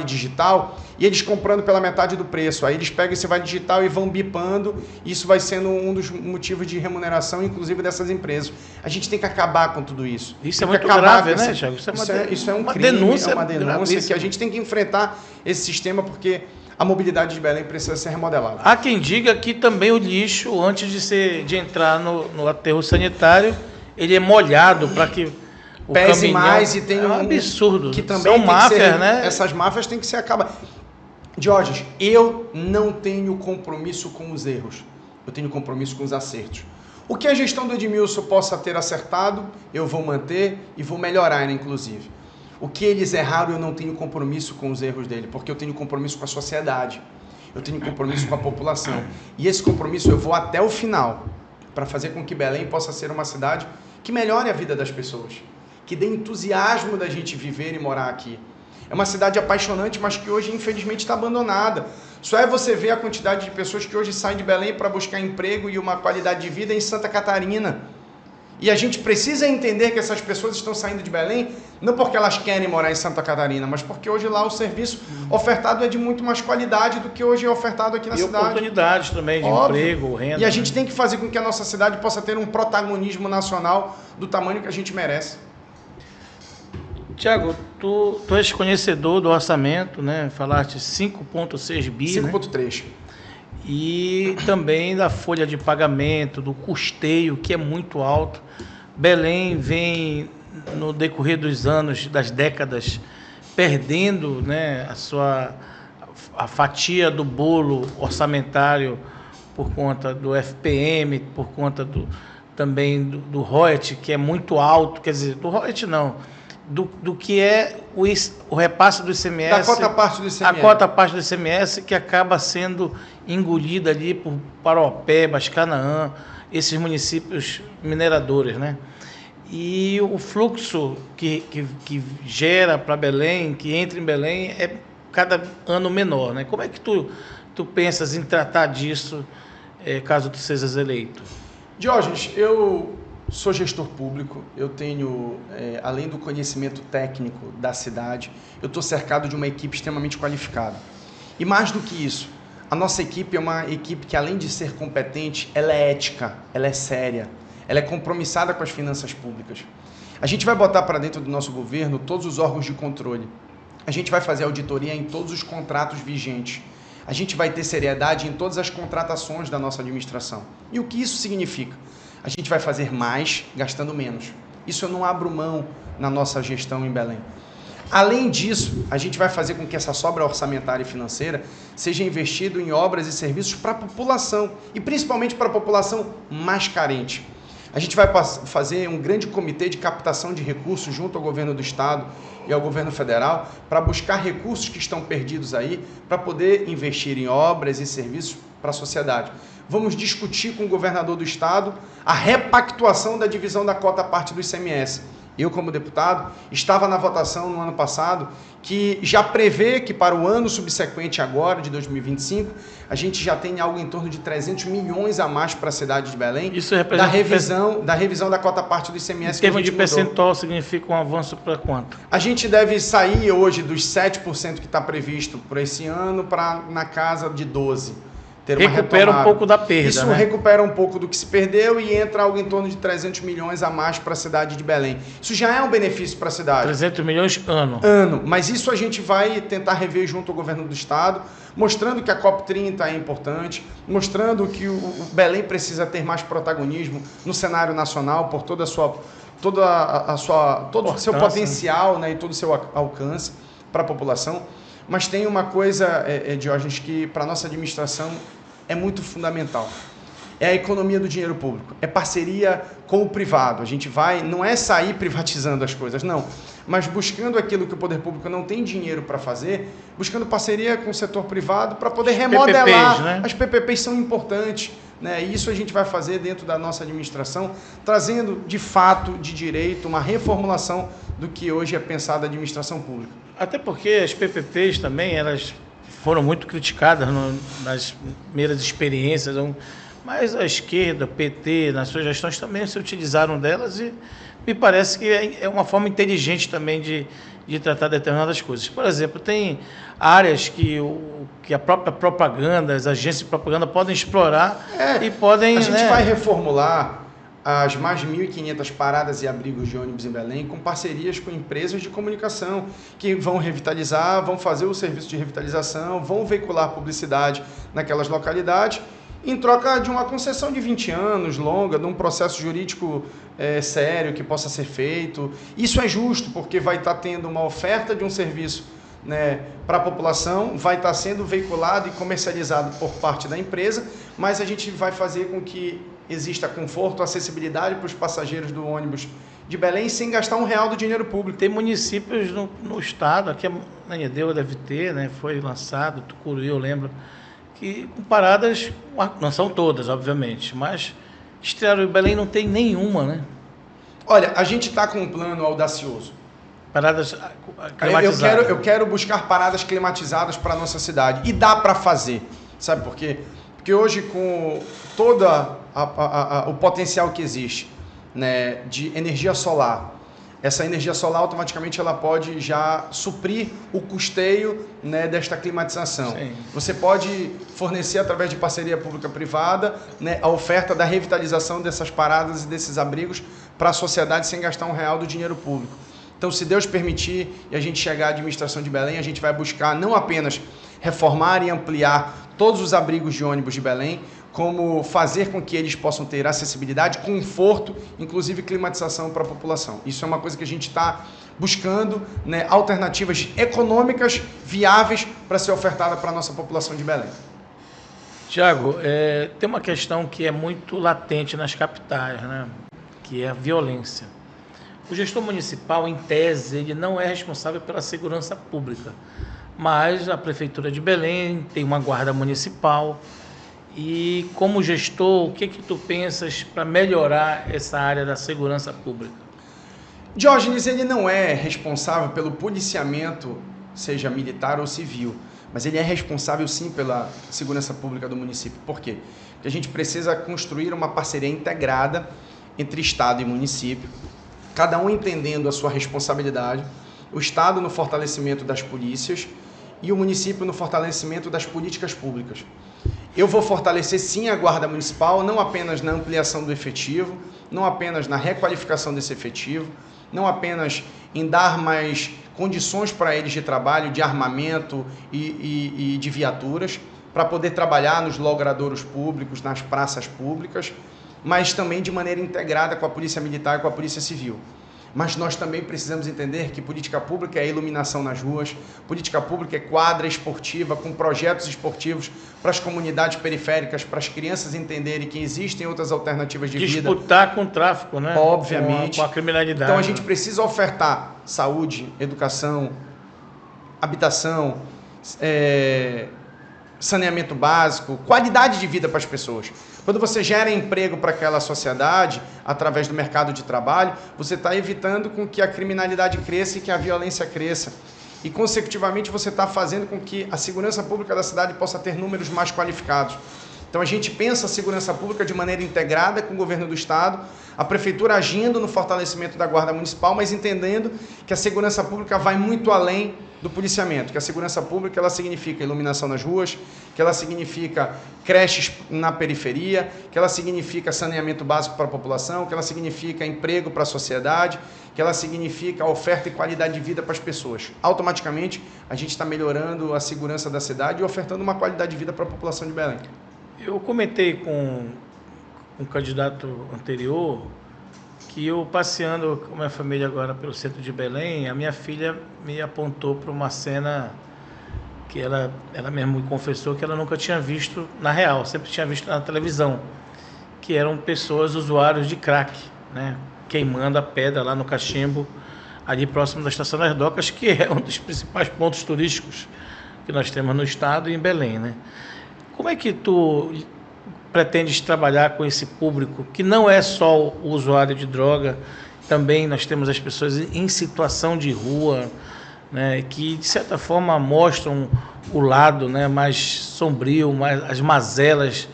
digital e eles comprando pela metade do preço. Aí eles pegam esse vale digital e vão bipando. E isso vai sendo um dos motivos de remuneração, inclusive dessas empresas. A gente tem que acabar com tudo isso. Isso é muito grave, né, Thiago? Isso é um crime, denúncia, é uma denúncia que a gente tem que enfrentar esse sistema porque a mobilidade de Belém precisa ser remodelada. Há quem diga que também o lixo, antes de entrar no aterro sanitário, ele é molhado para que o pese caminhão... mais e tem um absurdo. Que também são máfias, né? Essas máfias têm que ser acabadas. Jorge, eu não tenho compromisso com os erros. Eu tenho compromisso com os acertos. O que a gestão do Edmilson possa ter acertado, eu vou manter e vou melhorar, inclusive. O que eles erraram, eu não tenho compromisso com os erros dele, porque eu tenho compromisso com a sociedade, eu tenho compromisso com a população. E esse compromisso eu vou até o final, para fazer com que Belém possa ser uma cidade que melhore a vida das pessoas, que dê entusiasmo da gente viver e morar aqui. É uma cidade apaixonante, mas que hoje, infelizmente, está abandonada. Só é você ver a quantidade de pessoas que hoje saem de Belém para buscar emprego e uma qualidade de vida em Santa Catarina. E a gente precisa entender que essas pessoas estão saindo de Belém não porque elas querem morar em Santa Catarina, mas porque hoje lá o serviço ofertado é de muito mais qualidade do que hoje é ofertado aqui na cidade. E oportunidades também de emprego, renda. E a gente tem que fazer com que a nossa cidade possa ter um protagonismo nacional do tamanho que a gente merece. Tiago, tu és conhecedor do orçamento, né? Falaste 5,6 bi, 5,3. Né? E também da folha de pagamento, do custeio, que é muito alto. Belém vem, no decorrer dos anos, das décadas, perdendo, né, a fatia do bolo orçamentário por conta do FPM, por conta também do royalties, que é muito alto. Quer dizer, do royalties não, do que é o repasse do ICMS. Da cota parte do ICMS. A cota parte do ICMS, que acaba sendo engolida ali por Paraopebas, Canaã, esses municípios mineradores, né? E o fluxo que gera para Belém, que entra em Belém, é cada ano menor, né? Como é que tu pensas em tratar disso, caso tu sejas eleito? Diógenes, eu sou gestor público, eu tenho, além do conhecimento técnico da cidade, eu estou cercado de uma equipe extremamente qualificada. E mais do que isso, a nossa equipe é uma equipe que, além de ser competente, ela é ética, ela é séria, ela é compromissada com as finanças públicas. A gente vai botar para dentro do nosso governo todos os órgãos de controle. A gente vai fazer auditoria em todos os contratos vigentes. A gente vai ter seriedade em todas as contratações da nossa administração. E o que isso significa? A gente vai fazer mais, gastando menos. Isso eu não abro mão na nossa gestão em Belém. Além disso, a gente vai fazer com que essa sobra orçamentária e financeira seja investido em obras e serviços para a população, e principalmente para a população mais carente. A gente vai fazer um grande comitê de captação de recursos junto ao governo do estado e ao governo federal para buscar recursos que estão perdidos aí para poder investir em obras e serviços para a sociedade. Vamos discutir com o governador do estado a repactuação da divisão da cota parte do ICMS. Eu, como deputado, estava na votação no ano passado que já prevê que para o ano subsequente agora, de 2025, a gente já tem algo em torno de 300 milhões a mais para a cidade de Belém. Isso representa da revisão da cota parte do ICMS. Em termos de percentual, significa um avanço para quanto? A gente deve sair hoje dos 7% que está previsto para esse ano para na casa de 12%. Recupera um pouco da perda. Isso, né? Recupera um pouco do que se perdeu e entra algo em torno de 300 milhões a mais para a cidade de Belém. Isso já é um benefício para a cidade. 300 milhões ano. Ano. Mas isso a gente vai tentar rever junto ao governo do estado, mostrando que a COP30 é importante, mostrando que o Belém precisa ter mais protagonismo no cenário nacional por todo o seu potencial, né, e todo o seu alcance para a população. Mas tem uma coisa, Diógenes, que para a nossa administração é muito fundamental. É a economia do dinheiro público. É parceria com o privado. A gente não é sair privatizando as coisas, não. Mas buscando aquilo que o poder público não tem dinheiro para fazer, buscando parceria com o setor privado para poder remodelar. PPPs, né? As PPPs são importantes, né? E isso a gente vai fazer dentro da nossa administração, trazendo de fato, de direito, uma reformulação do que hoje é pensado a administração pública. Até porque as PPPs também, elas foram muito criticadas nas primeiras experiências, mas a esquerda, o PT, nas suas gestões também se utilizaram delas e me parece que é uma forma inteligente também de tratar determinadas coisas. Por exemplo, tem áreas que a própria propaganda, as agências de propaganda podem explorar e podem... A gente vai reformular as mais de 1.500 paradas e abrigos de ônibus em Belém com parcerias com empresas de comunicação que vão revitalizar, vão fazer o serviço de revitalização, vão veicular publicidade naquelas localidades em troca de uma concessão de 20 anos, longa, de um processo jurídico sério que possa ser feito. Isso é justo, porque vai estar tendo uma oferta de um serviço, né, para a população, vai estar sendo veiculado e comercializado por parte da empresa, mas a gente vai fazer com que exista conforto, acessibilidade para os passageiros do ônibus de Belém sem gastar R$1 do dinheiro público. Tem municípios no estado, aqui a Ananindeua deve ter, né, foi lançado, Tucuruí, eu lembro, que com paradas, não são todas, obviamente, mas estrearam em Belém não tem nenhuma, né? Olha, a gente está com um plano audacioso. Paradas climatizadas. Eu quero buscar paradas climatizadas para a nossa cidade. E dá para fazer. Sabe por quê? Porque hoje, com todo o potencial que existe, né, de energia solar, essa energia solar automaticamente ela pode já suprir o custeio, né, desta climatização. Sim. Você pode fornecer através de parceria pública-privada, né, a oferta da revitalização dessas paradas e desses abrigos para a sociedade sem gastar R$1 do dinheiro público. Então, se Deus permitir e a gente chegar à administração de Belém, a gente vai buscar não apenas reformar e ampliar todos os abrigos de ônibus de Belém, como fazer com que eles possam ter acessibilidade, conforto, inclusive climatização para a população. Isso é uma coisa que a gente está buscando, né, alternativas econômicas viáveis para ser ofertada para a nossa população de Belém. Tiago, tem uma questão que é muito latente nas capitais, né, que é a violência. O gestor municipal, em tese, ele não é responsável pela segurança pública, mas a Prefeitura de Belém tem uma guarda municipal. E como gestor, o que tu pensas para melhorar essa área da segurança pública? Diógenes, ele não é responsável pelo policiamento, seja militar ou civil, mas ele é responsável sim pela segurança pública do município. Por quê? Porque a gente precisa construir uma parceria integrada entre Estado e município, cada um entendendo a sua responsabilidade, o Estado no fortalecimento das polícias e o município no fortalecimento das políticas públicas. Eu vou fortalecer sim a Guarda Municipal, não apenas na ampliação do efetivo, não apenas na requalificação desse efetivo, não apenas em dar mais condições para eles de trabalho, de armamento e de viaturas, para poder trabalhar nos logradouros públicos, nas praças públicas, mas também de maneira integrada com a Polícia Militar e com a Polícia Civil. mas nós também precisamos entender que política pública é iluminação nas ruas, política pública é quadra esportiva, com projetos esportivos para as comunidades periféricas, para as crianças entenderem que existem outras alternativas de vida. Disputar com o tráfico, né? Obviamente. Com a criminalidade. Então a gente precisa ofertar saúde, educação, habitação, saneamento básico, qualidade de vida para as pessoas. Quando você gera emprego para aquela sociedade, através do mercado de trabalho, você está evitando com que a criminalidade cresça e que a violência cresça. E, consecutivamente, você está fazendo com que a segurança pública da cidade possa ter números mais qualificados. Então, a gente pensa a segurança pública de maneira integrada com o governo do Estado, a Prefeitura agindo no fortalecimento da Guarda Municipal, mas entendendo que a segurança pública vai muito além do policiamento, que a segurança pública ela significa iluminação nas ruas, que ela significa creches na periferia, que ela significa saneamento básico para a população, que ela significa emprego para a sociedade, que ela significa oferta e qualidade de vida para as pessoas. Automaticamente, a gente está melhorando a segurança da cidade e ofertando uma qualidade de vida para a população de Belém. Eu comentei com um candidato anterior que eu, passeando com a minha família agora pelo centro de Belém, a minha filha me apontou para uma cena que ela mesmo me confessou que ela nunca tinha visto na real, sempre tinha visto na televisão, que eram pessoas usuários de crack, né, queimando a pedra lá no cachimbo, ali próximo da Estação das Docas, que é um dos principais pontos turísticos que nós temos no estado e em Belém, né? Como é que tu pretendes trabalhar com esse público, que não é só o usuário de droga, também nós temos as pessoas em situação de rua, né, que de certa forma mostram o lado, né, mais sombrio, as mazelas,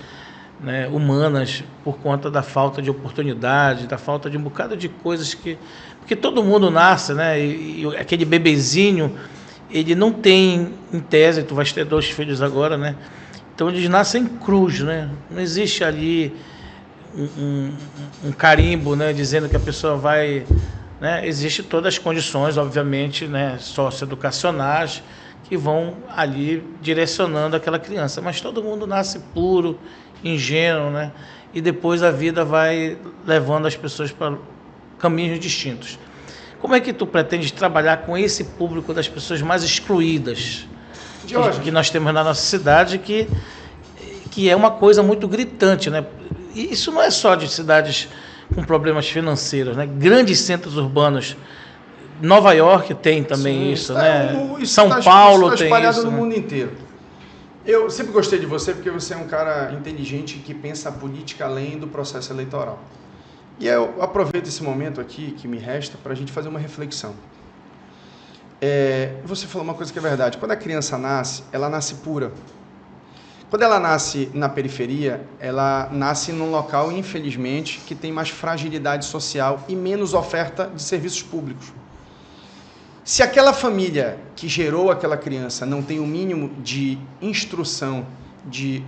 né, humanas, por conta da falta de oportunidade, da falta de um bocado de coisas porque todo mundo nasce, né, e aquele bebezinho, ele não tem, em tese, tu vais ter 2 filhos agora, né? Então eles nascem crus, né? Não existe ali um carimbo, né, dizendo que a pessoa vai, né? Existem todas as condições, obviamente, né, socioeducacionais, que vão ali direcionando aquela criança. Mas todo mundo nasce puro, ingênuo, né? E depois a vida vai levando as pessoas para caminhos distintos. Como é que tu pretendes trabalhar com esse público das pessoas mais excluídas que nós temos na nossa cidade, que é uma coisa muito gritante, né? E isso não é só de cidades com problemas financeiros, né? Grandes centros urbanos, Nova York tem também. Sim, isso, né? São Paulo tem isso. Está espalhado no mundo inteiro. Eu sempre gostei de você porque você é um cara inteligente que pensa a política além do processo eleitoral. E eu aproveito esse momento aqui que me resta para a gente fazer uma reflexão. Você falou uma coisa que é verdade. Quando a criança nasce, ela nasce pura. Quando ela nasce na periferia, ela nasce num local, infelizmente, que tem mais fragilidade social e menos oferta de serviços públicos. Se aquela família que gerou aquela criança não tem o mínimo de instrução, de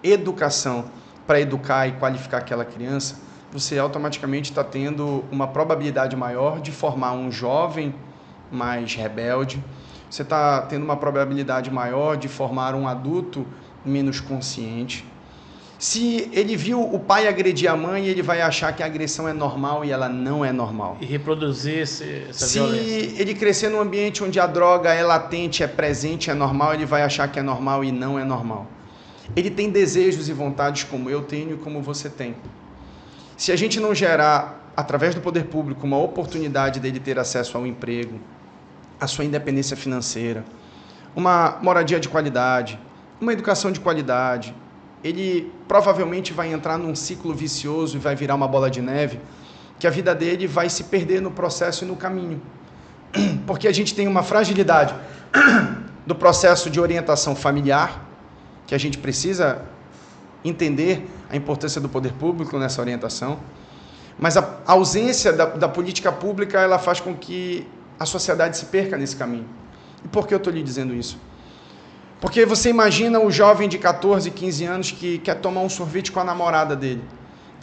educação para educar e qualificar aquela criança, você automaticamente está tendo uma probabilidade maior de formar um jovem mais rebelde, você está tendo uma probabilidade maior de formar um adulto menos consciente. Se ele viu o pai agredir a mãe, ele vai achar que a agressão é normal e ela não é normal. E reproduzir essa violência. Se ele crescer num ambiente onde a droga é latente, é presente, é normal, ele vai achar que é normal e não é normal. Ele tem desejos e vontades como eu tenho e como você tem. Se a gente não gerar, através do poder público, uma oportunidade dele ter acesso ao emprego, a sua independência financeira, uma moradia de qualidade, uma educação de qualidade, ele provavelmente vai entrar num ciclo vicioso e vai virar uma bola de neve, que a vida dele vai se perder no processo e no caminho. Porque a gente tem uma fragilidade do processo de orientação familiar, que a gente precisa entender a importância do poder público nessa orientação, mas a ausência da política pública ela faz com que a sociedade se perca nesse caminho. E por que eu estou lhe dizendo isso? Porque você imagina o jovem de 14, 15 anos que quer tomar um sorvete com a namorada dele.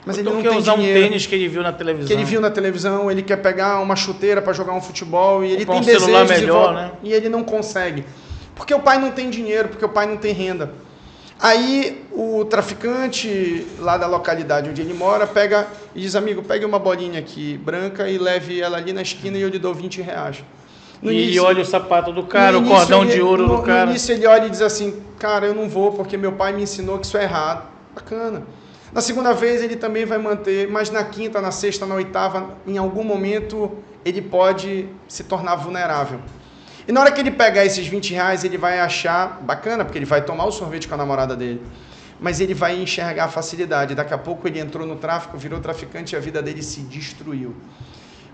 Mas ele não tem usar dinheiro. Um tênis que ele viu na televisão. Que ele viu na televisão, ele quer pegar uma chuteira para jogar um futebol e ele tem desejos melhor, né? E ele não consegue. Porque o pai não tem dinheiro, porque o pai não tem renda. Aí o traficante lá da localidade onde ele mora pega e diz, amigo, pegue uma bolinha aqui branca e leve ela ali na esquina e eu lhe dou 20 reais. E olha o sapato do cara, o cordão de ouro do cara. No início ele olha e diz assim, cara, eu não vou porque meu pai me ensinou que isso é errado. Bacana. Na segunda vez ele também vai manter, mas na quinta, na sexta, na oitava, em algum momento ele pode se tornar vulnerável. E na hora que ele pegar esses 20 reais, ele vai achar bacana, porque ele vai tomar o sorvete com a namorada dele. Mas ele vai enxergar a facilidade. Daqui a pouco ele entrou no tráfico, virou traficante e a vida dele se destruiu.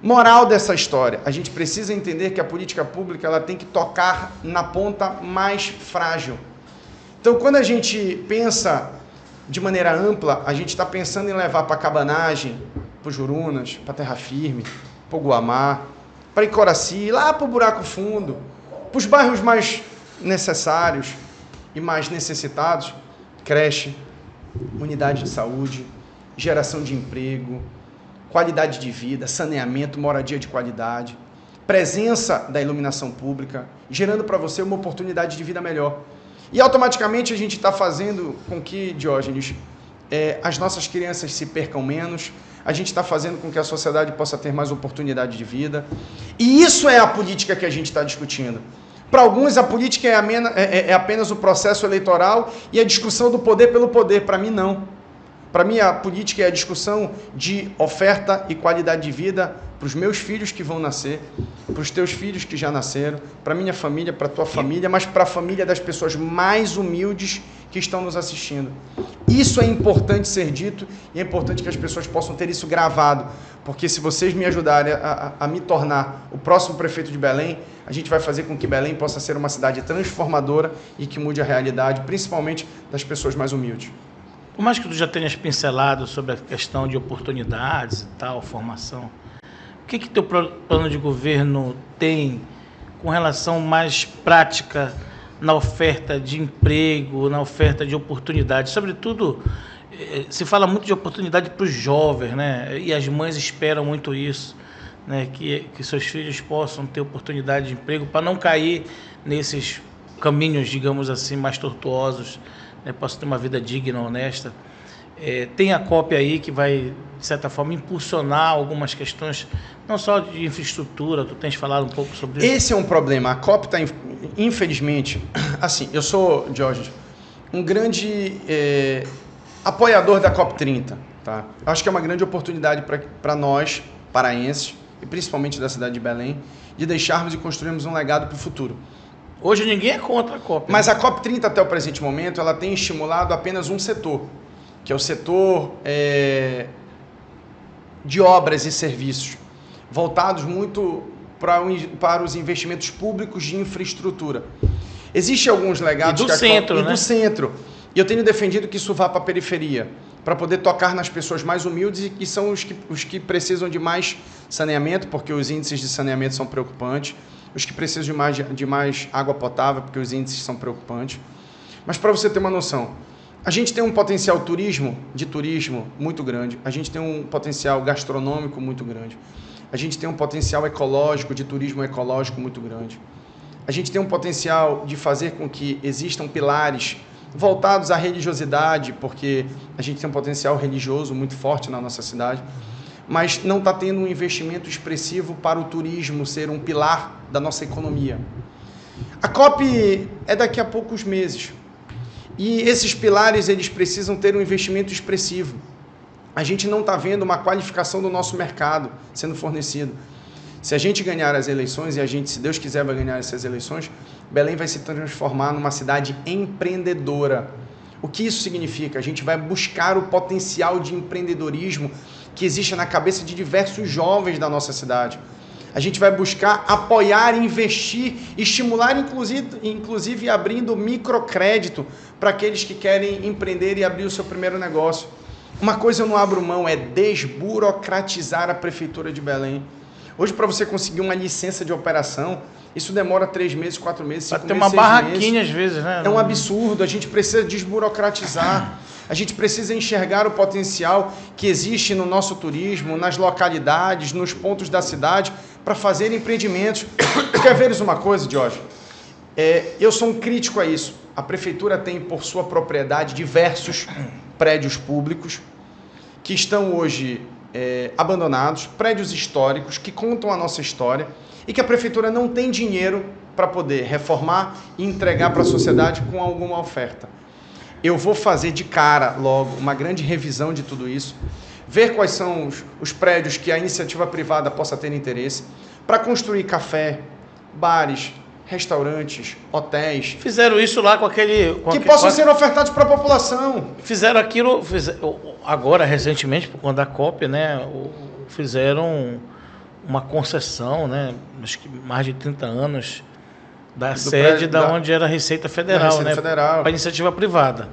Moral dessa história, a gente precisa entender que a política pública ela tem que tocar na ponta mais frágil. Então, quando a gente pensa de maneira ampla, a gente está pensando em levar para a Cabanagem, para o Jurunas, para a Terra Firme, para o Guamá, para Icoraci, lá para o Buraco Fundo, para os bairros mais necessários e mais necessitados, creche, unidade de saúde, geração de emprego, qualidade de vida, saneamento, moradia de qualidade, presença da iluminação pública, gerando para você uma oportunidade de vida melhor. E automaticamente a gente está fazendo com que, Diógenes, as nossas crianças se percam menos, a gente está fazendo com que a sociedade possa ter mais oportunidade de vida. E isso é a política que a gente está discutindo. Para alguns, a política é apenas o processo eleitoral e a discussão do poder pelo poder. Para mim, não. Para mim, a política é a discussão de oferta e qualidade de vida para os meus filhos que vão nascer, para os teus filhos que já nasceram, para a minha família, para a tua família, mas para a família das pessoas mais humildes que estão nos assistindo. Isso é importante ser dito e é importante que as pessoas possam ter isso gravado, porque se vocês me ajudarem a me tornar o próximo prefeito de Belém, a gente vai fazer com que Belém possa ser uma cidade transformadora e que mude a realidade, principalmente das pessoas mais humildes. Por mais que tu já tenhas pincelado sobre a questão de oportunidades e tal, formação, o que teu plano de governo tem com relação mais prática na oferta de emprego, na oferta de oportunidades? Sobretudo, se fala muito de oportunidade para os jovens, né? E as mães esperam muito isso, né? Que seus filhos possam ter oportunidade de emprego para não cair nesses caminhos, digamos assim, mais tortuosos, né? Possam ter uma vida digna, honesta. Tem a COP aí que vai, de certa forma, impulsionar algumas questões, não só de infraestrutura, tu tens falado um pouco sobre isso. Esse é um problema. A COP está, infelizmente, assim, eu sou, Jorge, um grande apoiador da COP 30, tá? Acho que é uma grande oportunidade para nós, paraenses, e principalmente da cidade de Belém, de deixarmos e construirmos um legado para o futuro. Hoje ninguém é contra a COP. Mas a COP 30, até o presente momento, ela tem estimulado apenas um setor, que é o setor de obras e serviços, voltados muito para os investimentos públicos de infraestrutura. Existem alguns legados... E do centro, né? Do centro. E eu tenho defendido que isso vá para a periferia, para poder tocar nas pessoas mais humildes e que são os que precisam de mais saneamento, porque os índices de saneamento são preocupantes, os que precisam de mais água potável, porque os índices são preocupantes. Mas para você ter uma noção, a gente tem um potencial de turismo muito grande, a gente tem um potencial gastronômico muito grande, a gente tem um potencial ecológico, de turismo ecológico muito grande, a gente tem um potencial de fazer com que existam pilares voltados à religiosidade, porque a gente tem um potencial religioso muito forte na nossa cidade, mas não está tendo um investimento expressivo para o turismo ser um pilar da nossa economia. A COP é daqui a poucos meses. E esses pilares, eles precisam ter um investimento expressivo. A gente não está vendo uma qualificação do nosso mercado sendo fornecido. Se a gente ganhar as eleições, e a gente, se Deus quiser, vai ganhar essas eleições, Belém vai se transformar numa cidade empreendedora. O que isso significa? A gente vai buscar o potencial de empreendedorismo que existe na cabeça de diversos jovens da nossa cidade. A gente vai buscar apoiar, investir, estimular, inclusive abrindo microcrédito para aqueles que querem empreender e abrir o seu primeiro negócio. Uma coisa eu não abro mão, é desburocratizar a Prefeitura de Belém. Hoje, para você conseguir uma licença de operação, isso demora 3 meses, 4 meses, 5 meses, 6 meses. Tem uma barraquinha às vezes, né? É um absurdo, a gente precisa desburocratizar. A gente precisa enxergar o potencial que existe no nosso turismo, nas localidades, nos pontos da cidade, para fazer empreendimentos. Quer ver uma coisa, Jorge? Eu sou um crítico a isso. a Prefeitura tem por sua propriedade diversos prédios públicos que estão hoje abandonados, prédios históricos que contam a nossa história e que a Prefeitura não tem dinheiro para poder reformar e entregar para a sociedade com alguma oferta. Eu vou fazer de cara logo uma grande revisão de tudo isso, ver quais são os prédios que a iniciativa privada possa ter interesse, para construir café, bares, restaurantes, hotéis. Fizeram isso lá com aquele... que possam ser ofertados para a população. Fizeram aquilo, agora recentemente, por conta da COP, né, fizeram uma concessão, né, acho que mais de 30 anos, da sede onde era a Receita Federal, né, para iniciativa privada.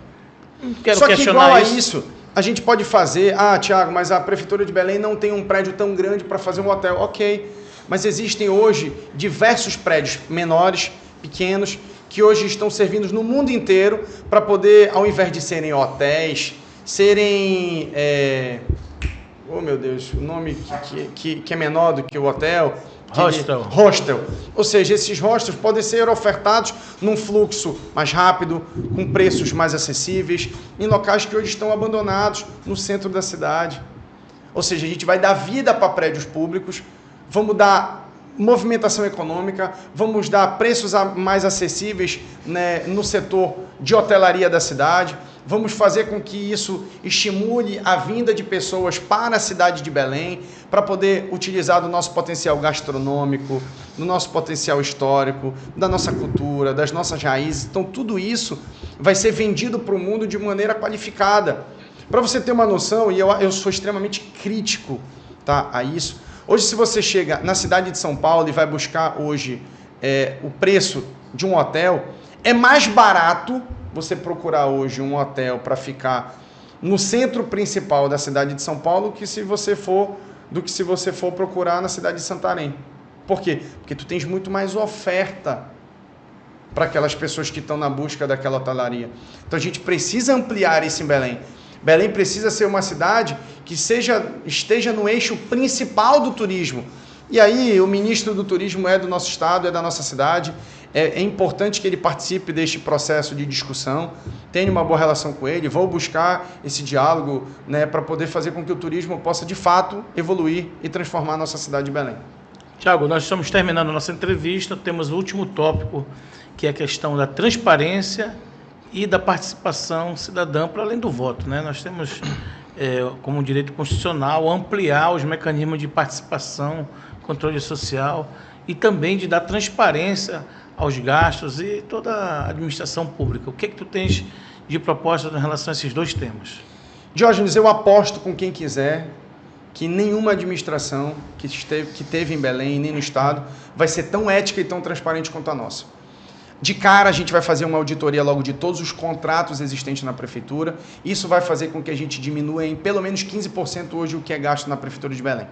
Não quero questionar igual a isso, a gente pode fazer, Tiago, mas a Prefeitura de Belém não tem um prédio tão grande para fazer um hotel. Ok, mas existem hoje diversos prédios menores, pequenos, que hoje estão servindo no mundo inteiro para poder, ao invés de serem hotéis, serem... oh, meu Deus, o nome que é menor do que o hotel... Hostel. Ou seja, esses hostels podem ser ofertados num fluxo mais rápido, com preços mais acessíveis, em locais que hoje estão abandonados no centro da cidade. Ou seja, a gente vai dar vida para prédios públicos, vamos dar movimentação econômica, vamos dar preços mais acessíveis, né, no setor de hotelaria da cidade, vamos fazer com que isso estimule a vinda de pessoas para a cidade de Belém, para poder utilizar do nosso potencial gastronômico, do nosso potencial histórico, da nossa cultura, das nossas raízes. Então, tudo isso vai ser vendido para o mundo de maneira qualificada. Para você ter uma noção, e eu sou extremamente crítico, tá, a isso, hoje, se você chega na cidade de São Paulo e vai buscar hoje o preço de um hotel, é mais barato você procurar hoje um hotel para ficar no centro principal da cidade de São Paulo do que se você for procurar na cidade de Santarém. Por quê? Porque tu tens muito mais oferta para aquelas pessoas que estão na busca daquela hotelaria. Então a gente precisa ampliar isso em Belém. Belém precisa ser uma cidade que esteja no eixo principal do turismo. E aí o ministro do turismo é do nosso estado, é da nossa cidade. É importante que ele participe deste processo de discussão, tenha uma boa relação com ele, vou buscar esse diálogo, né, para poder fazer com que o turismo possa, de fato, evoluir e transformar a nossa cidade de Belém. Tiago, nós estamos terminando a nossa entrevista, temos o último tópico, que é a questão da transparência e da participação cidadã para além do voto, né? Nós temos, como direito constitucional, ampliar os mecanismos de participação, controle social e também de dar transparência aos gastos e toda a administração pública. O que é que tu tens de proposta em relação a esses dois temas? Diógenes, eu aposto com quem quiser que nenhuma administração que teve em Belém, nem no estado, vai ser tão ética e tão transparente quanto a nossa. De cara, a gente vai fazer uma auditoria logo de todos os contratos existentes na Prefeitura. Isso vai fazer com que a gente diminua em pelo menos 15% hoje o que é gasto na Prefeitura de Belém.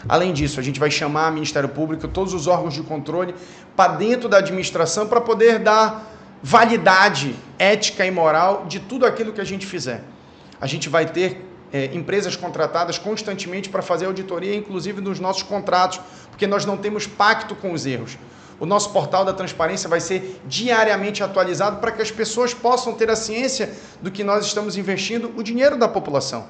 Além disso, a gente vai chamar o Ministério Público, todos os órgãos de controle, para dentro da administração para poder dar validade ética e moral de tudo aquilo que a gente fizer. A gente vai ter empresas contratadas constantemente para fazer auditoria, inclusive dos nossos contratos, porque nós não temos pacto com os erros. O nosso portal da transparência vai ser diariamente atualizado para que as pessoas possam ter a ciência do que nós estamos investindo o dinheiro da população.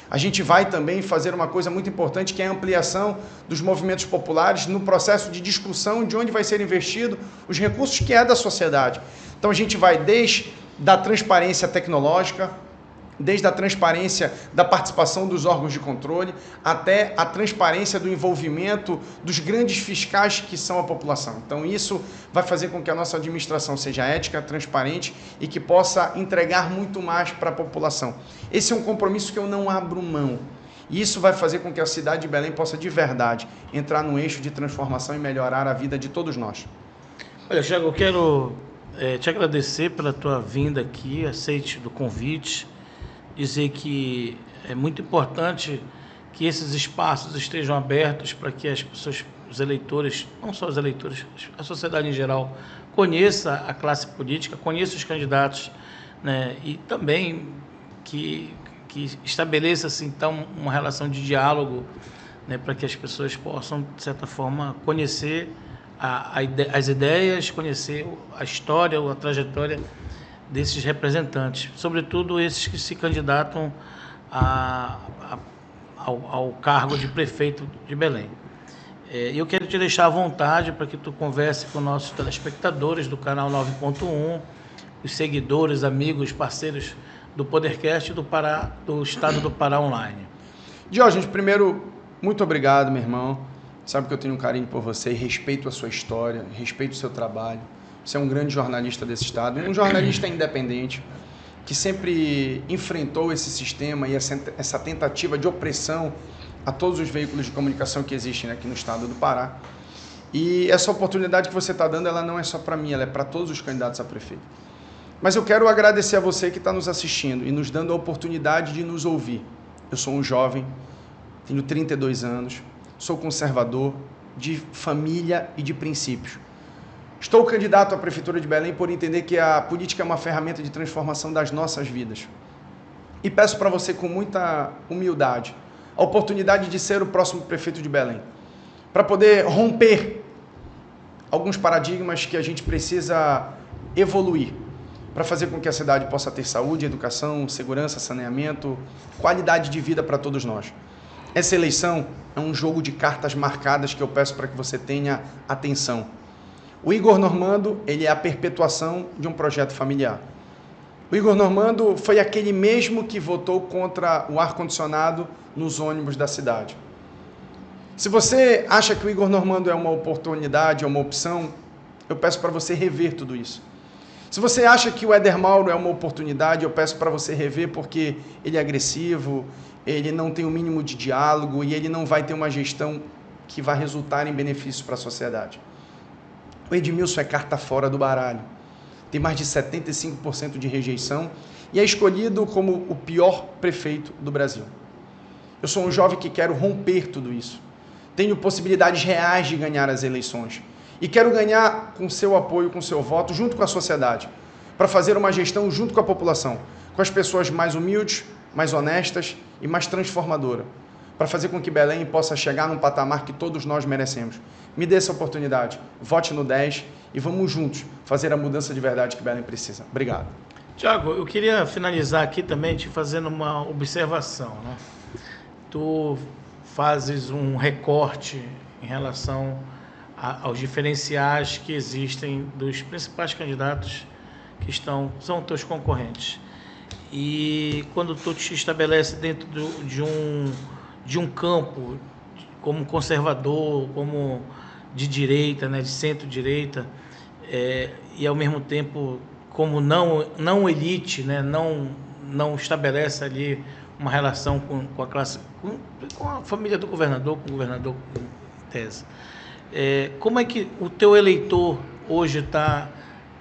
A gente vai também fazer uma coisa muito importante, que é a ampliação dos movimentos populares no processo de discussão de onde vai ser investido os recursos que é da sociedade. Então a gente vai desde da transparência tecnológica, desde a transparência da participação dos órgãos de controle, até a transparência do envolvimento dos grandes fiscais que são a população. Então isso vai fazer com que a nossa administração seja ética, transparente e que possa entregar muito mais para a população. Esse é um compromisso que eu não abro mão. E isso vai fazer com que a cidade de Belém possa de verdade entrar num eixo de transformação e melhorar a vida de todos nós. Olha, Thiago, eu quero te agradecer pela tua vinda aqui, aceite do convite, dizer que é muito importante que esses espaços estejam abertos para que as pessoas, os eleitores, não só os eleitores, a sociedade em geral, conheça a classe política, conheça os candidatos, né, e também que estabeleça-se, então, uma relação de diálogo, né, para que as pessoas possam, de certa forma, conhecer as ideias, conhecer a história ou a trajetória desses representantes, sobretudo esses que se candidatam ao cargo de prefeito de Belém. Eu quero te deixar à vontade para que tu converse com nossos telespectadores do canal 9.1, os seguidores, amigos, parceiros do Podercast do Estado do Pará Online. Diógenes, primeiro, muito obrigado, meu irmão. Sabe que eu tenho um carinho por você e respeito a sua história, respeito o seu trabalho. Você é um grande jornalista desse estado, um jornalista independente, que sempre enfrentou esse sistema e essa tentativa de opressão a todos os veículos de comunicação que existem aqui no estado do Pará. E essa oportunidade que você está dando, ela não é só para mim, ela é para todos os candidatos a prefeito. Mas eu quero agradecer a você que está nos assistindo e nos dando a oportunidade de nos ouvir. Eu sou um jovem, tenho 32 anos, sou conservador, de família e de princípios. Estou candidato à Prefeitura de Belém por entender que a política é uma ferramenta de transformação das nossas vidas. E peço para você com muita humildade a oportunidade de ser o próximo prefeito de Belém, para poder romper alguns paradigmas que a gente precisa evoluir, para fazer com que a cidade possa ter saúde, educação, segurança, saneamento, qualidade de vida para todos nós. Essa eleição é um jogo de cartas marcadas que eu peço para que você tenha atenção. O Igor Normando, ele é a perpetuação de um projeto familiar. O Igor Normando foi aquele mesmo que votou contra o ar-condicionado nos ônibus da cidade. Se você acha que o Igor Normando é uma oportunidade, é uma opção, eu peço para você rever tudo isso. Se você acha que o Éder Mauro é uma oportunidade, eu peço para você rever porque ele é agressivo, ele não tem o mínimo de diálogo e ele não vai ter uma gestão que vai resultar em benefícios para a sociedade. O Edmilson é carta fora do baralho. Tem mais de 75% de rejeição e é escolhido como o pior prefeito do Brasil. Eu sou um jovem que quero romper tudo isso. Tenho possibilidades reais de ganhar as eleições. E quero ganhar com seu apoio, com seu voto, junto com a sociedade, para fazer uma gestão junto com a população, com as pessoas mais humildes, mais honestas e mais transformadora, para fazer com que Belém possa chegar num patamar que todos nós merecemos. Me dê essa oportunidade, vote no 10 e vamos juntos fazer a mudança de verdade que Belém precisa. Obrigado. Tiago, eu queria finalizar aqui também te fazendo uma observação, né? Tu fazes um recorte em relação aos diferenciais que existem dos principais candidatos que são teus concorrentes. E quando tu te estabelece dentro de um campo como conservador, como de direita, né, de centro-direita, e ao mesmo tempo como não elite, né, não estabelece ali uma relação com a classe, com a família do governador, com o governador em tese. Como é que o teu eleitor hoje está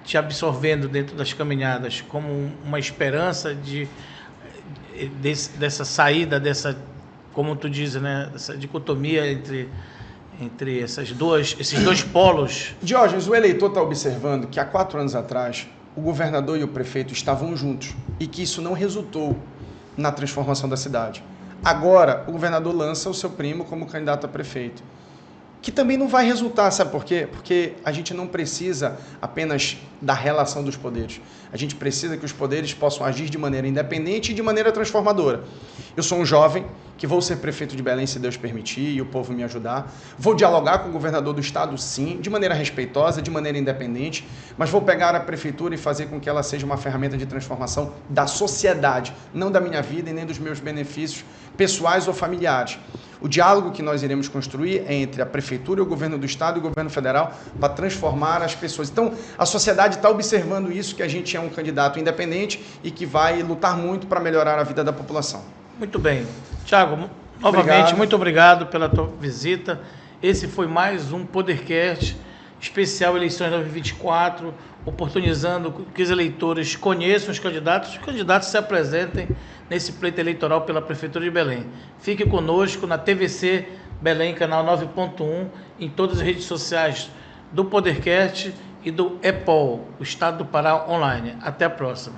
te absorvendo dentro das caminhadas como uma esperança dessa saída, como tu dizes, né, dessa dicotomia entre esses dois polos? Diógenes, o eleitor está observando que há 4 anos atrás o governador e o prefeito estavam juntos e que isso não resultou na transformação da cidade. Agora, o governador lança o seu primo como candidato a prefeito, que também não vai resultar, sabe por quê? Porque a gente não precisa apenas da relação dos poderes. A gente precisa que os poderes possam agir de maneira independente e de maneira transformadora. Eu sou um jovem que vou ser prefeito de Belém, se Deus permitir, e o povo me ajudar. Vou dialogar com o governador do estado, sim, de maneira respeitosa, de maneira independente, mas vou pegar a prefeitura e fazer com que ela seja uma ferramenta de transformação da sociedade, não da minha vida e nem dos meus benefícios pessoais ou familiares. O diálogo que nós iremos construir é entre a prefeitura, o governo do estado e o governo federal para transformar as pessoas. Então, a sociedade está observando isso, que a gente é um candidato independente e que vai lutar muito para melhorar a vida da população. Muito bem. Tiago, novamente, muito obrigado pela tua visita. Esse foi mais um Podercast especial eleições 2024, oportunizando que os eleitores conheçam os candidatos se apresentem nesse pleito eleitoral pela Prefeitura de Belém. Fique conosco na TVC Belém, canal 9.1, em todas as redes sociais do Podercast e do EPOL, o Estado do Pará Online. Até a próxima.